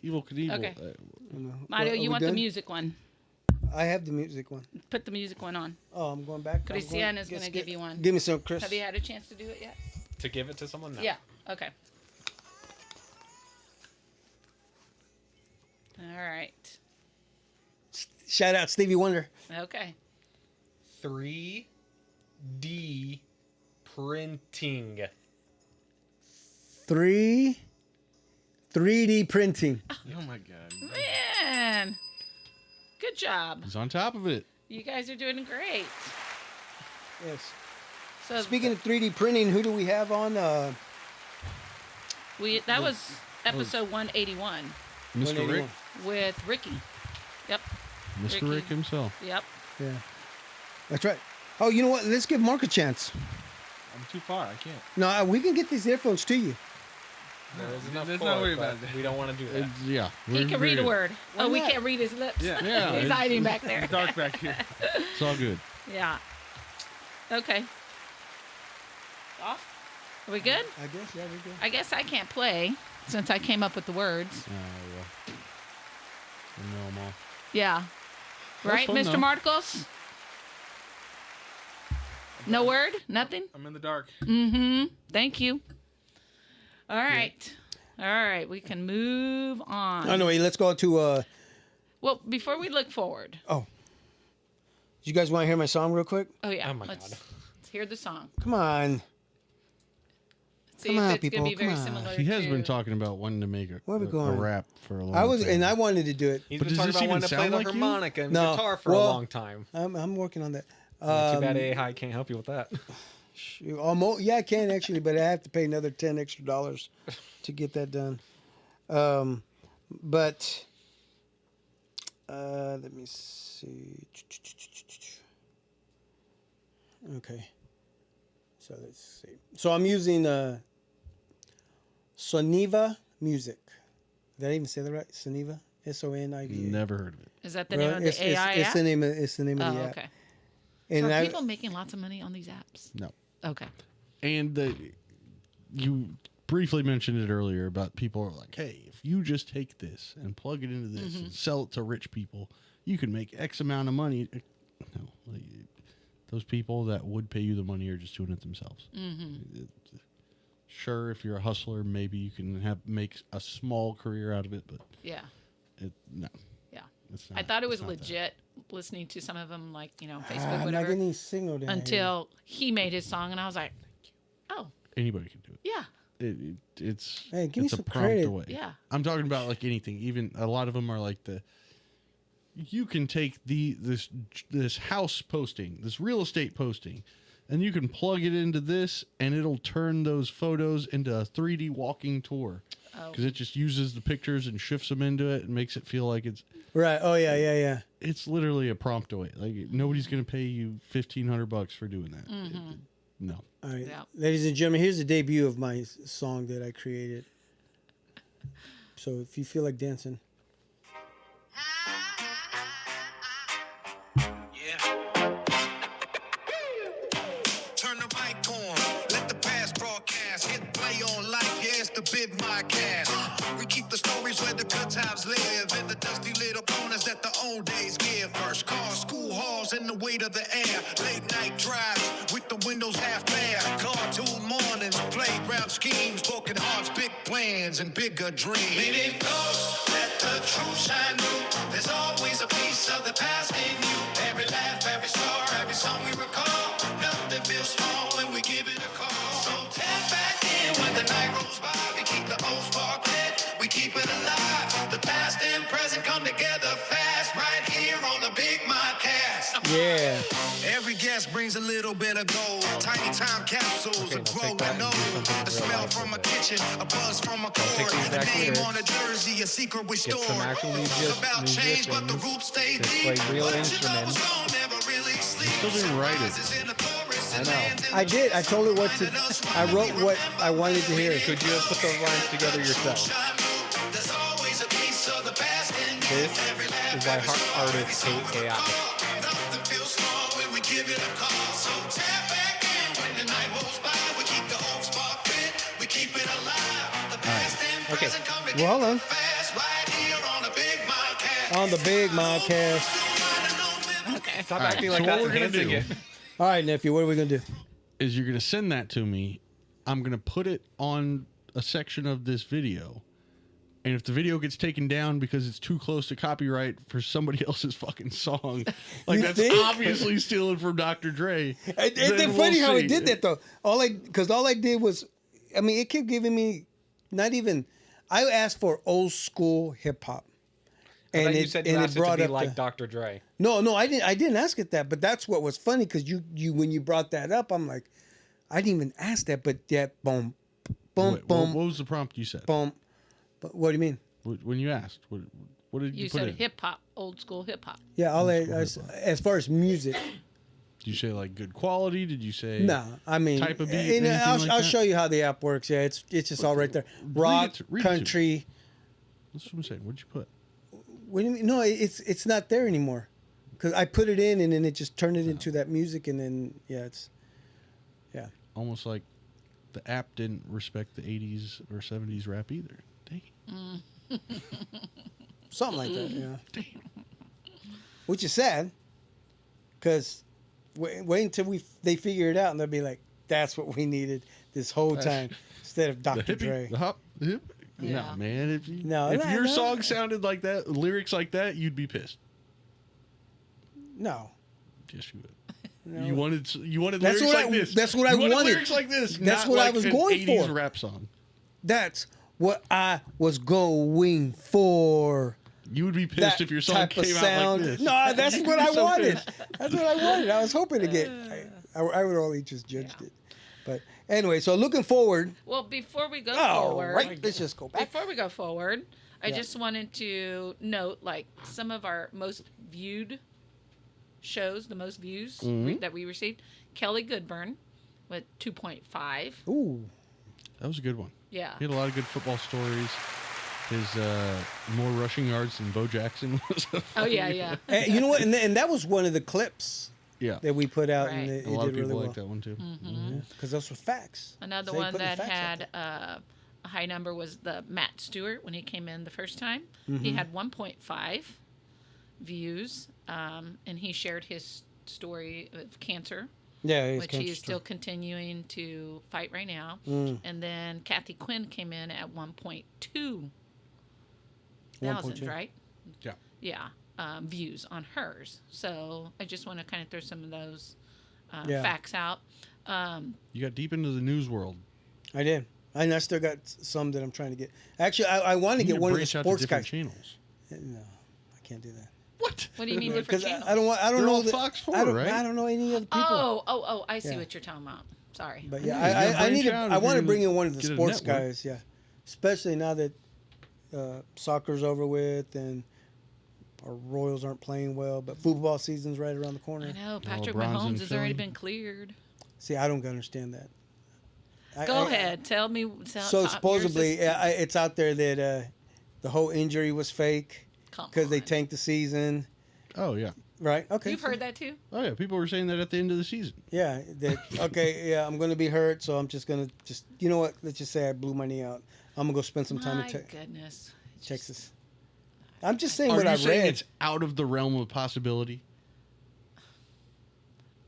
Evil Knievel. Okay. You know, Mario, are you we want the done? music one? I have the music one. Put the music one on. Oh, I'm going back. I'm Cristian is just going to give you one. Give me some, Chris. Have you had a chance to do it yet? To give it to someone? No. Yeah. Okay. All right. Shout out Stevie Wonder. Okay. 3D printing. 3D printing. Oh my god. Man. Good job. He's on top of it. You guys are doing great. Yes. So Speaking of 3D printing, who do we have on? that was episode 181 Mr. Rick. 181. with Ricky. Yep. Mr. Ricky. Rick himself. Yep. Yeah. That's right. Oh, you know what? Let's give Mark a chance. I'm too far. I can't. No, we can get these earphones to you. There's enough there's for no it, way but about that. we don't want to do that. Yeah. He we're can read a good. word. Oh, we not? can't read his lips. Yeah. Yeah, He's it's- hiding back there. It's dark back here. It's all good. Yeah. Okay. Off? Are we good? I guess, yeah, we go. I guess I can't play since I came up with the words. Oh, well. I know 'em all. Yeah. Right, fun, Mr. though. Marcos? No word? Nothing? I'm in the dark. Mm-hmm. Thank you. All right. All right. We can move on. Anyway, let's go to Well, before we look forward, oh, You guys want to hear my song real quick? Oh yeah. Oh my let's, God. let's hear the song. Come on. See Come if on, it's people, gonna be very come on. similar. He has to... been talking about wanting to make Where are we going? a rap for a long I was, time. and I wanted to do it. He's But been does talking this about even wanting to play sound the like you? harmonica and No, guitar for well, a long time. I'm working on that. Too bad AI can't help you with that. Almost, yeah, I can actually, but I have to pay another $10 extra to get that done. But let me see. Okay. So let's see. So I'm using Soniva Music. Did I even say that right? Soniva? Soniva. Never heard of it. Is that the name of the AI it's app? the name of Oh, the app. okay. And So are I, people making lots of money on these apps? No. Okay. And you briefly mentioned it earlier about people are like, hey, if you just take this and plug it into this and sell it to rich people, you can make X amount of money. No, like, those people that would pay you the money are just doing it themselves. Sure, if you're a hustler, maybe you can make a small career out of it, but Yeah. no. Yeah. It's I not- thought it was it's not that. legit listening to some of them, like, Facebook, I'm not whatever, getting any signal down here. until he made his song, and I was like, oh, Anybody can do it. yeah. It's Hey, give me it's a some prompt credit. away. Yeah. I'm talking about like anything. Even a lot of them are like you can take this house posting, this real estate posting, and you can plug it into this, and it'll turn those photos into a 3D walking tour Oh. because it just uses the pictures and shifts them into it and makes it feel like Right. Oh, yeah. it's literally a prompt away. Like nobody's gonna pay you $1,500 for doing that. No. All right. Yeah. Ladies and gentlemen, here's the debut of my song that I created. So if you feel like dancing. Turn the mic on, let the past broadcast. Hit play on life, yeah, it's the Big Podcast. We keep the stories where the good times live, in the dusty little corners that the old days give. First cars, school halls, and the weight of the air. Late night drives with the windows half bare. Cartoon mornings, playground schemes, broken hearts, big plans, and bigger dreams. Let it go, let the truth shine through. There's always a piece of the past in you. Every laugh, every scar, every song we recall. Nothing feels small when we give it a call. So tap back in when the night rolls by. We keep the old spark lit, we keep it alive. The past and present come together fast, right here on the Big Modcast. Yeah. Every guest brings a little bit of gold. Tiny time capsules, a now take that growing and do old. something A real smell life from a with it. kitchen, a buzz from a take cord. these A back name lyrics. on a jersey, a secret we Get store. some actual Talk about change, but the musicians roots stay to deep. play real But you know instruments. what's gonna never really sleep. Still didn't write it. Surprises in the forest and I know. lands in I the did. I told her what to. I wrote what I wanted to hear. Could you have put those lines together yourself? There's always a piece of the past in you. This is why artists hate AI. Nothing feels small when we give it a call. So tap back in when the night rolls by. We keep the old spark lit, we keep it alive. The past and present come together Well, hold on. fast, right here on the Big Modcast. On the Big Modcast. Okay. Stop All right, acting so like what that's we're gonna enhancing do- it. All right, nephew, what are we going to do? Is you're gonna send that to me. I'm gonna put it on a section of this video. And if the video gets taken down because it's too close to copyright for somebody else's fucking song, like You that's think? obviously stealing from Dr. Dre. It's then funny we'll how he see. did that, though. All I did was, I mean, it kept giving me, not even, I asked for old school hip hop. I thought you said you asked it to be like the, Dr. Dre. No, I didn't ask it that, but that's what was funny because you when you brought that up, I'm like, I didn't even ask that, but that boom, boom, Wait, boom, what was the prompt you said? boom. But what do you mean? When you asked, what did you, You put said in? hip hop, old school hip hop. Yeah, as far as music, Did you say like good quality? Did you say no, I mean, type of beat? and anything I'll, like I'll that? show you how the app works. Yeah, it's just all right there. Rock, read it to me. country. That's what I'm saying. What'd you put? What do you mean? No, it's not there anymore. Because I put it in and then it just turned it into that music and then yeah. Almost like the app didn't respect the 80s or 70s rap either. Dang. Something like that, yeah. Which is sad, because wait until they figure it out and they'll be like, that's what we needed this whole time instead of Dr. The hippie, Dre. the hop, the hip. Yeah. No, man. If No, your no. song sounded like that, lyrics like that, you'd be pissed. No. Yes, you would. No. You wanted That's lyrics what like this. That's what I You wanted wanted. lyrics like this. That's not what I like was an going 80s for. rap song. That's what I was going for. You would be pissed if your song type of came out sound. like this. No, that's You'd what be I so wanted. pissed. That's what I wanted. I was hoping to get. I would only just judged it. But anyway, so looking forward. Well, before we go All forward, right, let's just go back. before we go forward, I Yeah. just wanted to note like some of our most viewed shows, the most views that we received. Kelly Goodburn with 2.5. Ooh. That was a good one. Yeah. He had a lot of good football stories. His more rushing yards than Bo Jackson was. Oh yeah. And you know what? And that was one of the clips Yeah. that we put out, and Right. it A lot did of really people well. like that one too. Because those were facts. Another So they one put the that facts out had there. a high number was the Matt Stewart when he came in the first time. He had 1.5 views, and he shared his story of cancer, Yeah, it's which he is still continuing to fight right now. And then Kathy Quinn came in at 1.2 thousand, 1.2. right? Yeah. Yeah, views on hers. So I just want to kind of throw some of those Yeah. facts out. You got deep into the news world. I did. And I still got some that I'm trying to get. Actually, I want to You get need to one of the branch out to sports different guys. channels. No, I can't do that. What? What do you mean different Because channels? I don't They're know. all that- Fox 4, I don't, right? I don't know any other people. Oh! I see Yeah. what you're talking about. Sorry. But Yeah, yeah, you gotta I need to. branch out I if want to you're bring gonna in one of the get a sports network. guys. Yeah, especially now that soccer's over with and our Royals aren't playing well, but football season's right around the corner. I know Patrick LeBron's in Mahomes has already Philly. been cleared. See, I don't understand that. Go ahead, tell me. So supposedly, it's out there that the whole injury was fake because they tanked the season, Oh yeah. right? Okay, You've so- heard that too? Oh yeah. People were saying that at the end of the season. Yeah. Okay. Yeah, I'm going to be hurt, so I'm just going to you know what? Let's just say I blew my knee out. I'm gonna go spend some time My in goodness. It's just- Texas. I'm just saying Are what you I saying read. it's out of the realm of possibility?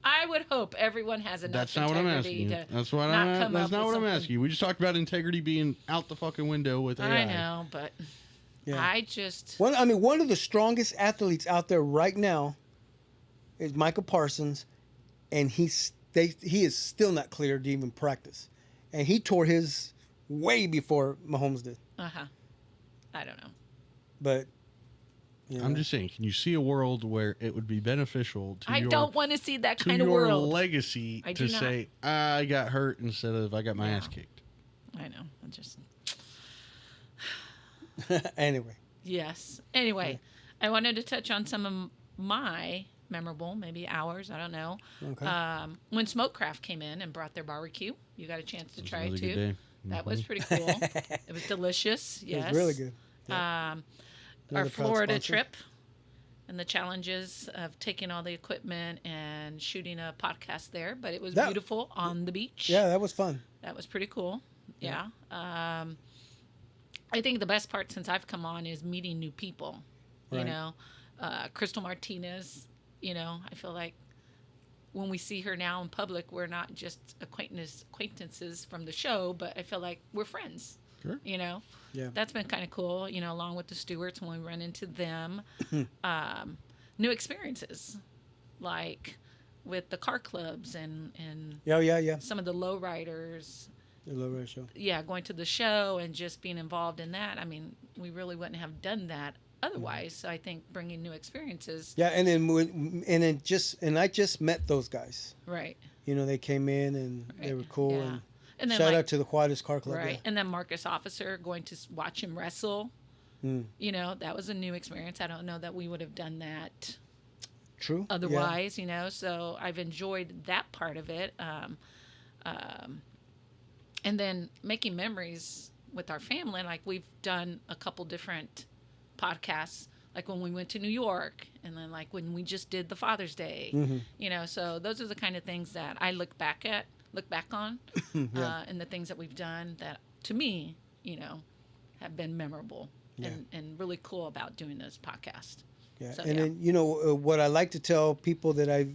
I would hope everyone has enough That's not what I'm integrity asking you. to That's what not I'm. come That's up not with what I'm something- asking you. We just talked about integrity being out the fucking window with AI. I know, but Yeah. I just One of the strongest athletes out there right now is Michael Parsons, and he is still not cleared to even practice, and he tore his way before Mahomes did. I don't know. But you know, I'm just saying, can you see a world where it would be beneficial to I your don't want to see that to kind of your world. legacy I to do not. say I got hurt instead of I got my ass kicked? I know. I'm just anyway. yes. Anyway, I wanted to touch on some of my memorable, maybe ours. I don't know. Okay. When Smokecraft came in and brought their barbecue, you got a chance to try it Another too. good day. That was pretty cool. It was delicious. Yes. It was really good. Our Another proud Florida sponsor. trip and the challenges of taking all the equipment and shooting a podcast there, but it was That- beautiful on the beach. Yeah, that was fun. That was pretty cool. Yeah. I think the best part since I've come on is meeting new people. You Right. know, Crystal Martinez, you know, I feel like when we see her now in public, we're not just acquaintances from the show, but I feel like we're friends. Sure. You know, Yeah. that's been kind of cool. You know, along with the Stewarts when we run into them, new experiences, like with the car clubs and Yeah. some of the lowriders. The Low Red Show. Yeah, going to the show and just being involved in that. I mean, we really wouldn't have done that otherwise. So I think bringing new experiences. Yeah, and then I just met those guys. Right. You know, they came in and they Right. were cool. Yeah. And then shout like, out to the Juarez Car Club. right. Yeah. And then Marcus Officer going to watch him wrestle. You know, that was a new experience. I don't know that we would have done that True. Yeah. otherwise, you know, so I've enjoyed that part of it. And then making memories with our family, like we've done a couple different podcasts, like when we went to New York, and then like when we just did the Father's Day, you know, so those are the kind of things that I look back on, and the things that we've done that to me, you know, have been memorable and really cool about doing this podcast. Yeah, So, and yeah. then you know what I like to tell people that I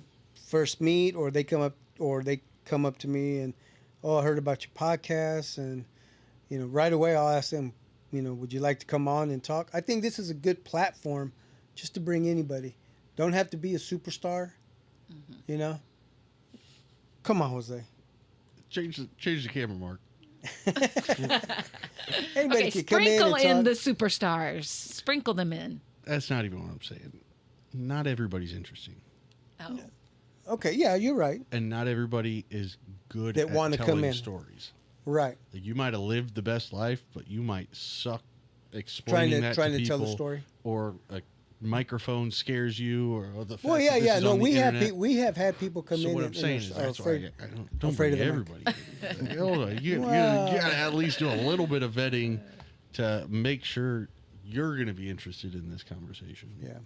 first meet, or they come up to me and, oh, I heard about your podcast, and you know, right away I'll ask them, you know, would you like to come on and talk? I think this is a good platform, just to bring anybody. Don't have to be a superstar. You know? Come on, Jose. Change the camera, Mark. Anybody Okay, can come in sprinkle and in talk. the superstars. Sprinkle them in. That's not even what I'm saying. Not everybody's interesting, Oh. Okay, yeah, you're right. and not everybody is good That at wanna come telling in. stories. Right. Like, you might have lived the best life, but you might suck explaining that trying to to tell the people, story. or a microphone scares you, or the fact Well, yeah, that this yeah. is No, on the we have internet. we have had people come So in what and I'm saying and is are that's afraid. why I don't afraid bring of the mic. everybody. Hold on. You Well- gotta at least do a little bit of vetting to make sure you're going to be interested in this conversation. Yeah.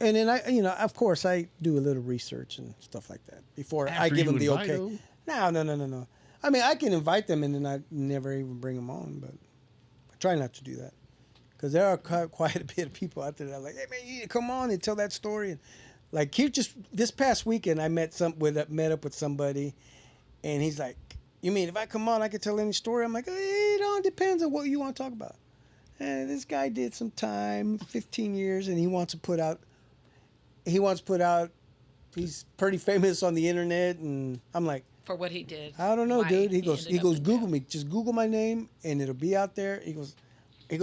And then of course, I do a little research and stuff like that before I After give you them the invite okay. them? No. I mean, I can invite them and then I never even bring them on, but I try not to do that because there are quite a bit of people out there that are like, hey man, you need to come on and tell that story. And like here, just this past weekend, I met up with somebody, and he's like, you mean if I come on, I can tell any story? I'm like, it all depends on what you want to talk about. And this guy did some time, 15 years, and he wants to put out. He's pretty famous on the internet, and I'm like, For what he did. I don't know, Why dude. He ended goes, up in Google jail. me. Just Google my name, and it'll be out there. He goes,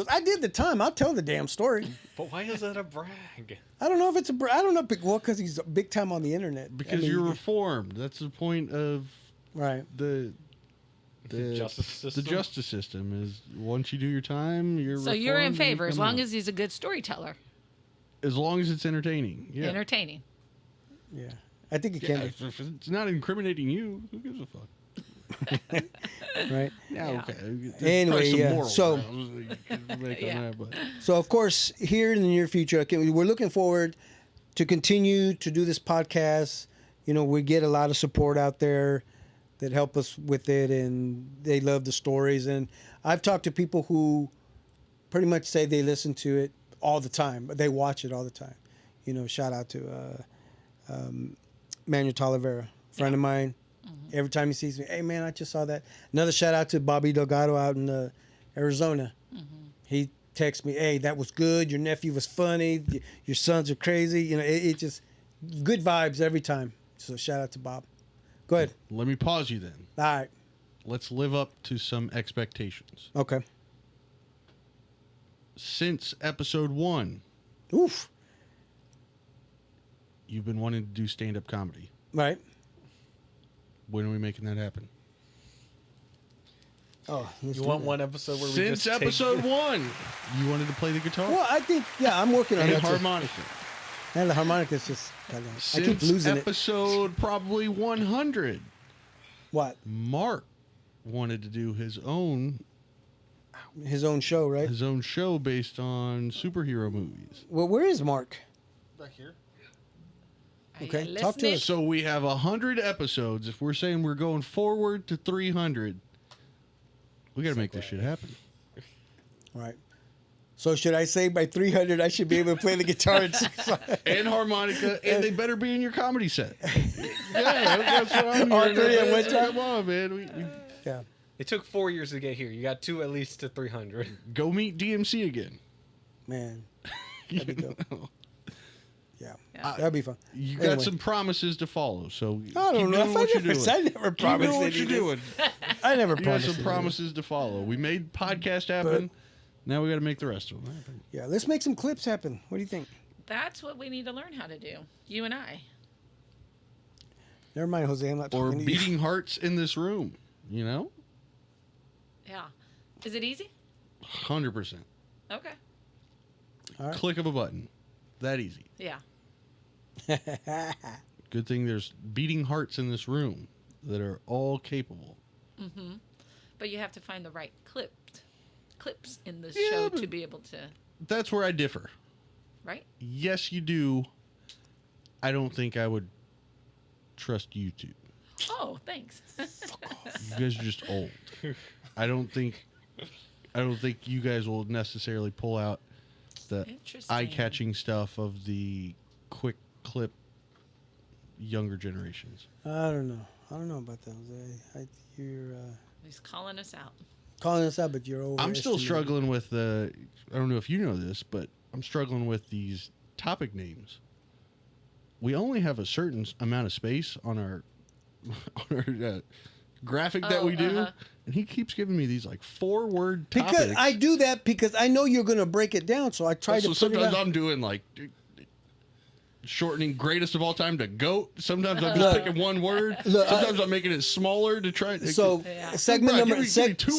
I did the time. I'll tell the damn story. But why is that a brag? I don't know if it's I don't know. Because he's big time on the internet. Because you're reformed. That's the point of right. the Justice system? The justice system is once you do your time, you're So you're in reformed and you favor as come long out. as he's a good storyteller. As long as it's entertaining. Yeah. Entertaining. Yeah, I think it Yeah, can if it's not incriminating you, who gives a fuck? be. Right. Yeah, Yeah. okay. There's Anyway, probably some yeah, moral so- grounds that you can make on Yeah. that, but So of course, here in the near future, we're looking forward to continue to do this podcast. You know, we get a lot of support out there that help us with it, and they love the stories. And I've talked to people who pretty much say they listen to it all the time, but they watch it all the time. You know, shout out to Manuel Talavera, friend of mine. Every time he sees me, hey man, I just saw that. Another shout out to Bobby Delgado out in Arizona. He texts me, hey, that was good. Your nephew was funny. Your sons are crazy. You know, it just good vibes every time. So shout out to Bob. Go ahead. let me pause you then. All right. Let's live up to some expectations. Okay. Since episode 1, Oof. you've been wanting to do stand-up comedy. Right. When are we making that happen? Oh, let's You do want that. one episode where we Since just episode 1, you wanted to play the guitar Well, I think I'm working on and that. too. harmonica. And the harmonica's just I keep Since losing it. episode probably 100, What? Mark wanted to do his own His own show, right? show based on superhero movies. Well, where is Mark? Back here. Are Okay, you talk to listening? us. So we have 100 episodes. If we're saying we're going forward to 300, we got to make this shit happen. All right. So should I say by 300 I should be able to play the guitar and sing songs? And harmonica, and they better be in your comedy set. Yeah, that's what I'm All hearing. three at one time? Come on, man. We Yeah. It took 4 years to get here. You got 2 at least to 300. go meet DMC again. Man. That'd be dope. know. Yeah. Yeah. That'd be fun. You got Anyway. some promises to follow, so I don't keep know. doing what you're doing. I never Keep promised doing what you're anything. doing. I never You got promised some anything. promises to follow. We made podcast happen. Now we got to make the rest of them happen. Yeah, let's make some clips happen. What do you think? That's what we need to learn how to do. You and I. Never mind, Jose. I'm not Or talking to you. beating hearts in this room. You know, Yeah. Is it easy? 100%. Okay. All right. Click of a button. That easy. Yeah. Good thing there's beating hearts in this room that are all capable. But you have to find the right clips in this Yeah, show but- to be able to, That's where I differ. right? Yes, you do. I don't think I would trust you two. Oh, thanks. You guys are just old. I don't think you guys will necessarily pull out the Interesting. eye-catching stuff of the quick clip younger generations. I don't know. I don't know about that, Jose. You're He's calling us out. calling us out, but you're over. I'm still struggling with the. I don't know if you know this, but I'm struggling with these topic names. we only have a certain amount of space on our graphic that we do, and he keeps giving me these like 4-word topics. Because I do that because I know you're going to break it down, so I try to put it sometimes out. I'm doing like shortening greatest of all time to GOAT. Sometimes I'm just picking one word. Sometimes I'm making it smaller to try. So segment number two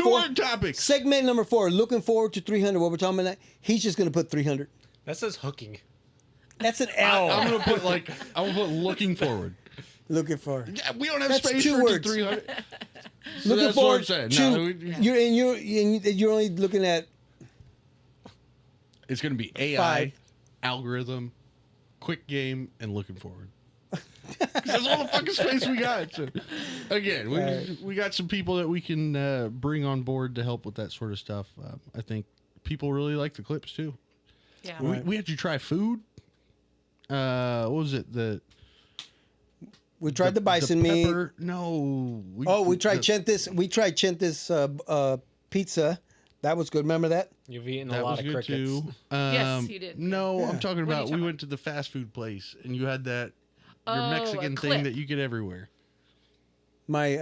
four. word topics. Segment number 4. Looking forward to 300. What we're talking about? He's just going to put 300. That says hooking. That's an L. I'm gonna put looking forward. Looking forward. Yeah, we don't have That's space 2 for words. 300. So Looking that's forward. what I'm saying. You're only looking at It's gonna be AI, 5. algorithm, quick game, and looking forward. 'Cause that's all the fucking space we got. So, again, we got some people that we can bring on board to help with that sort of stuff. I think people really like the clips too. Yeah. We had you try food. What was it? we tried the bison meat. pepper? No. We tried Chentis. We tried Chentis pizza. That was good. Remember that? You've eaten a That lot was of good crickets. too. Yes, you did. No, Yeah. I'm talking What are you about we talking went to the fast food place and you had that your Oh, a Mexican clip. thing that you get everywhere. My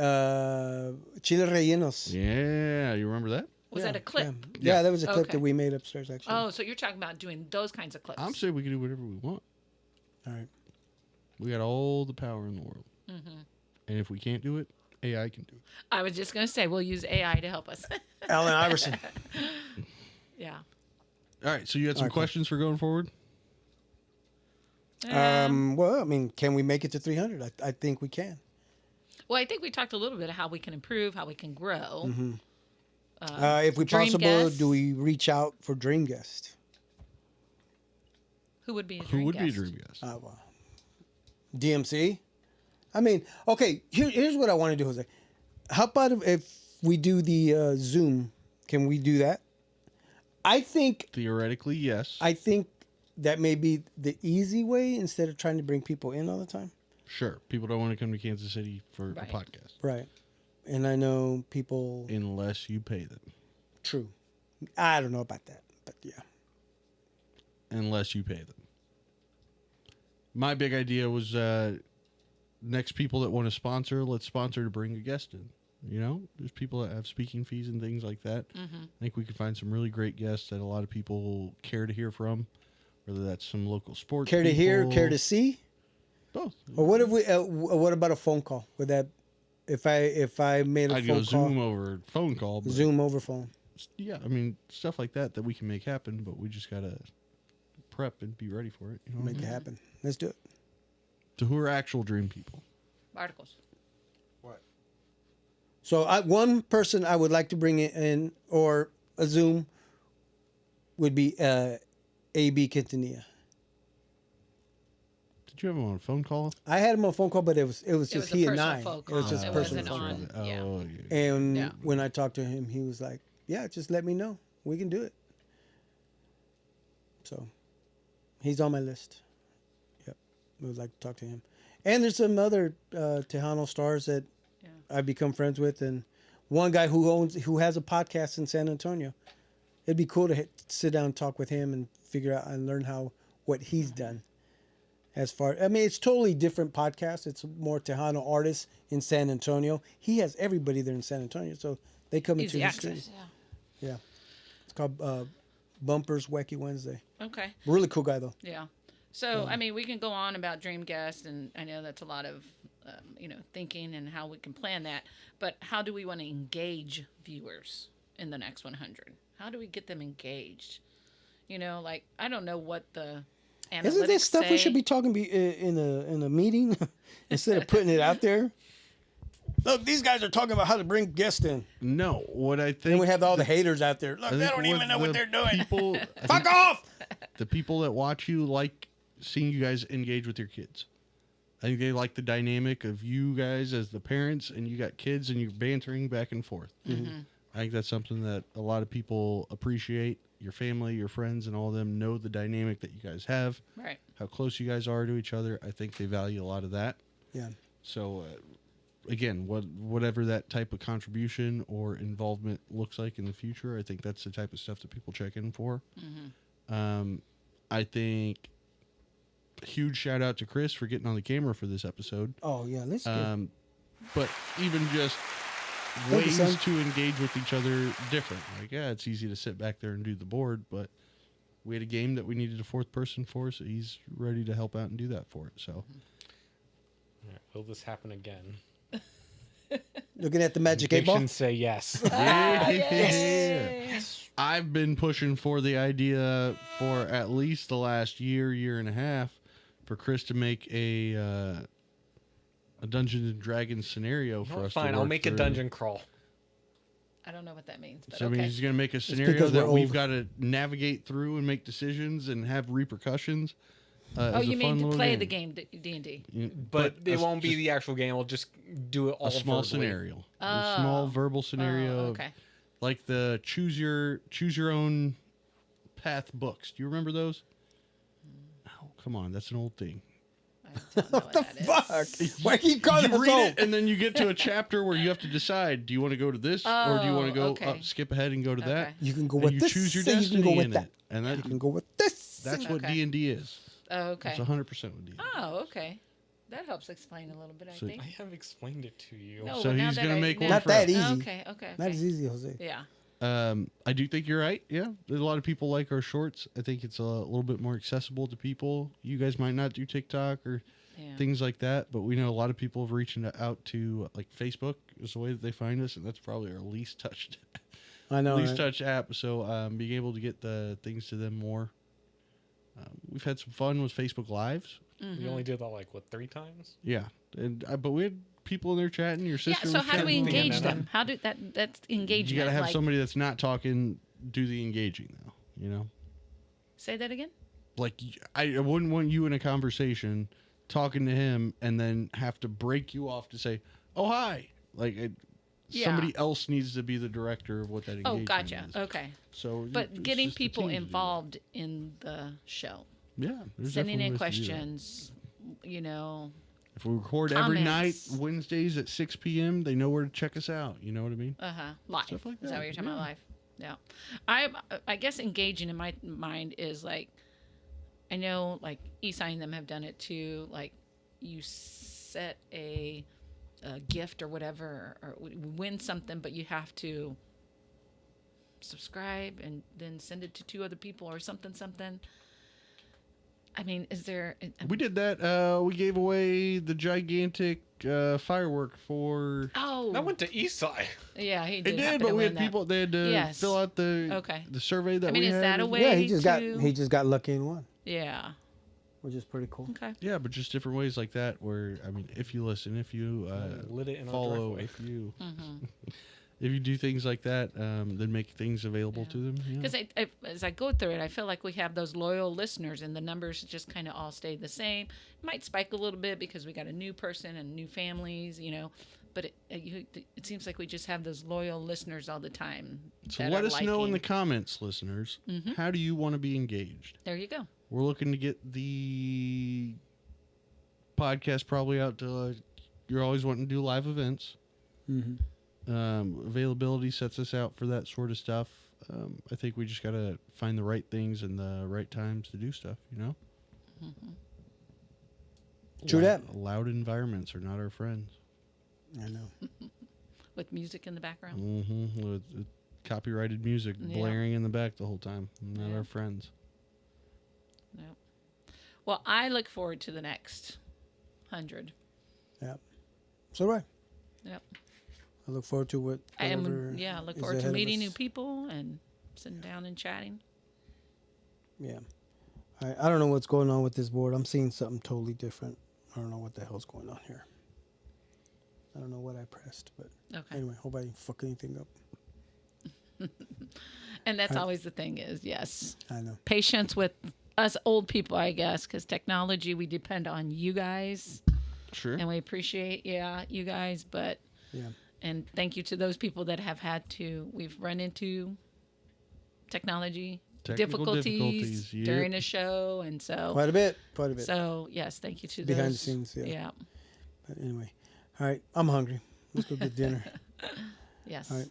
chile rellenos. Yeah, you remember that? Was that a clip? Yeah, that was a clip Okay. that we made upstairs actually. Oh, so you're talking about doing those kinds of clips. I'm saying we can do whatever we want. All right. We got all the power in the world. Mm-hmm. And if we can't do it, AI can do it. I was just going to say, we'll use AI to help us. Allen Iverson. Yeah. All right, so you had some All right, cool. questions for going forward? Well, I mean, can we make it to 300? I think we can. Well, I think we talked a little bit of how we can improve, how we can grow. Mm-hmm. If we dream possible, guests. do we reach out for dream guest? Who would be a Who dream would be a guest? dream guest? Well, DMC. I mean, okay. Here's what I want to do, Jose. How about if we do the Zoom? Can we do that? I think Theoretically, yes. that may be the easy way instead of trying to bring people in all the time. Sure. People don't want to come to Kansas City for Right. a podcast. Right. And I know people. Unless you pay them. True. I don't know about that, but yeah. Unless you pay them. My big idea was next people that want to sponsor, let's sponsor to bring a guest in. You know, there's people that have speaking fees and things like that. Mm-hmm. I think we could find some really great guests that a lot of people care to hear from, whether that's some local sports. Care to hear, people. care to see? Both. Or what if we? What about a phone call? Would that? If I made a I'd phone go call, Zoom over phone call. But Zoom over phone. Yeah, I mean stuff like that we can make happen, but we just gotta prep and be ready for it. You know? Make it happen. Let's do it. So who are actual dream people? Articles. So one person I would like to bring in, or a Zoom, would be AB Quintanilla. Did you have him on a phone call? I had him on a phone call, but it was It just was a he and personal I. phone It was call. just It personal wasn't phone call. on. Yeah. Oh, yeah. And Yeah. when I talked to him, he was like, "Yeah, just let me know. We can do it." So he's on my list. Yep, we would like to talk to him. And there's some other Tejano stars that I've become friends with, and one guy who has a podcast in San Antonio. It'd be cool to sit down and talk with him and figure out and learn what he's done. As far, I mean, it's totally different podcast. It's more Tejano artists in San Antonio. He has everybody there in San Antonio, so they come into Easy the access. street. Yeah, it's called Bumpers Wacky Wednesday. Okay. Really cool guy though. Yeah. So, I mean, we can go on about dream guests, and I know that's a lot of, thinking and how we can plan that. But how do we want to engage viewers in the next 100? How do we get them engaged? You know, like, I don't know what the analytics Isn't this stuff say. we should be talking in a meeting instead of putting it out there? Look, these guys are talking about how to bring guests in. No, what I think. And we have all the haters out there. Look, I they think don't even know what the they're doing. People, Fuck off! the people that watch you like seeing you guys engage with your kids. I think they like the dynamic of you guys as the parents, and you got kids, and you're bantering back and forth. Mm-hmm. I think that's something that a lot of people appreciate. Your family, your friends, and all of them know the dynamic that you guys have. Right. How close you guys are to each other. I think they value a lot of that. Yeah. So, again, whatever that type of contribution or involvement looks like in the future, I think that's the type of stuff that people check in for. Mm-hmm. I think huge shout out to Chris for getting on the camera for this episode. Oh yeah, let's go. But even just Thank you, son. ways to engage with each other different. Like, yeah, it's easy to sit back there and do the board, but we had a game that we needed a fourth person for, so he's ready to help out and do that for it. So, All right, will this happen again? Looking at the magic 8 ball. Dictions say yes. yeah. I've been pushing for the idea for at least the last year and a half for Chris to make a Dungeons and Dragons scenario for us. Fine, to I'll work make a through. dungeon crawl. I don't know what that means, but So I mean, okay. he's going to make a scenario because that we're we've old. got to navigate through and make decisions and have repercussions. Oh, you mean to play the game D&D? But it a- won't be just the actual game. We'll just do it all a small verbally. scenario, a small verbal scenario, Oh, of, okay. like the choose your own path books. Do you remember those? Oh, come on, that's an old thing. I don't know what that is. Fuck. Why keep calling You us read old? it, and then you get to a chapter where you have to decide: do you want to go to this, or do you want to go okay. up, skip ahead, and go to that? Okay. You can go And with you this. choose your and you destiny can go with in that. it, and that, You can go with this. that's what Okay. D&D is. Oh, okay. It's 100% with D&D. Oh, okay. That helps explain a little bit, I So- think. I have explained it to you. No, So but now he's that gonna I- make now- one Not for that us. easy. Okay, okay. Not okay. as easy, Jose. Yeah. I do think you're right. Yeah, there's a lot of people like our shorts. I think it's a little bit more accessible to people. You guys might not do TikTok or Yeah. things like that, but we know a lot of people have reached out to like Facebook is the way that they find us, and that's probably our least touched, I know. least right? touched app. So being able to get the things to them more. We've had some fun with Facebook Lives. We only did that like what 3 times? Yeah, and but we had people in there chatting. Your Yeah, sister. so was how do we chatting. engage them? How do that's engagement? You got to have like, somebody that's not talking do the engaging though. You know. Say that again? Like I wouldn't want you in a conversation talking to him and then have to break you off to say, "Oh hi," like Yeah. somebody else needs to be the director of what that engagement Oh, gotcha. is. Okay. So, But it's getting just a people team to do that. involved in the show, Yeah, there's sending definitely in ways to do that. questions, you know. If we record every night Comments. Wednesdays at 6 p.m., they know where to check us out. You know what I mean? Live. Stuff like Is that that, what you're talking about? yeah. Live. Yeah. I guess engaging in my mind is like, I know like Esai and them have done it too. Like you set a gift or whatever, or win something, but you have to subscribe and then send it to 2 other people or something. I mean, is there? We did that. We gave away the gigantic firework for. Oh, That went to Eastside. yeah, he It did. did, happen but to we win had that. people. They had to Yes. fill out the Okay. the survey that I mean, we is had. that a as way? Yeah, he just got to- he just got lucky and won, Yeah. which is pretty cool. Okay. Yeah, but just different ways like that. Where I mean, if you listen, if you Lit it in our follow, driveway. if you Mm-hmm. if you do things like that, then make things available to them. Yeah. Because as I go through it, I feel like we have those loyal listeners, and the numbers just kind of all stay the same. It might spike a little bit because we got a new person and new families, you know. But it seems like we just have those loyal listeners all the time. So that let are us know in the liking. comments, listeners. Mm-hmm. How do you want to be engaged? There you go. We're looking to get the podcast probably out to. You're always wanting to do live events. Mm-hmm. Availability sets us out for that sort of stuff. I think we just got to find the right things and the right times to do stuff, you know? True that. Loud environments are not our friends. I know. With music in the background. Mm-hmm. With copyrighted music Yeah. blaring in the back the whole time. Not Yeah. our friends. No. Well, I look forward to the next 100. So right. Yep. I look forward to what. I whatever look is forward to ahead of meeting us. new people and sitting down and chatting. Yeah. I don't know what's going on with this board. I'm seeing something totally different. I don't know what the hell's going on here. I don't know what I pressed, but Okay. anyway, hope I didn't fuck anything up. And that's always the thing is, yes, I know. patience with us old people, I guess, because technology, we depend on you guys Sure. and we appreciate, you guys. But, Yeah. and thank you to those people that have we've run into technology Technical difficulties yep. during the show. And so, Quite a bit. so yes, thank you to Behind the those. scenes, yeah. Yeah. But anyway, all right. I'm hungry. Let's go get dinner. Yes. All right.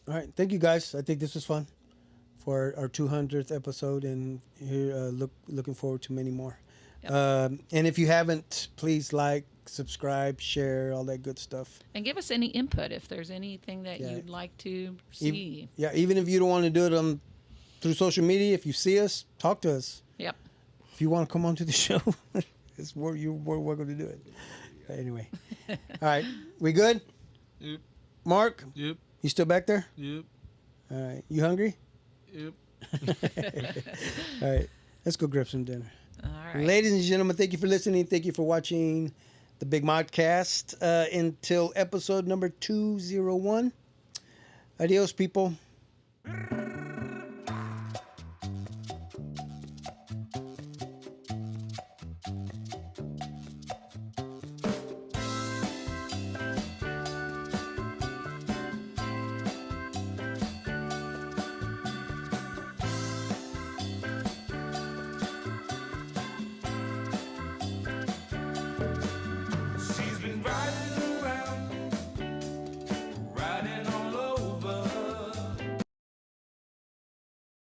All right. Thank you, guys. I think this was fun for our 200th episode, and here looking forward to many more. And if you haven't, please like, subscribe, share, all that good stuff. And give us any input if there's anything that Yeah. you'd like to see. Even if you don't want to do it through social media, if you see us, talk to us. Yep. If you want to come onto the show, it's where you're welcome to do it. Anyway, all right, we good? Yep. Mark, Yep. you still back there? Yep. All right, you hungry? Yep. All right, let's go grab some dinner. All right. Ladies and gentlemen, thank you for listening. Thank you for watching the Big Modcast. Until episode number 201. Adios, people.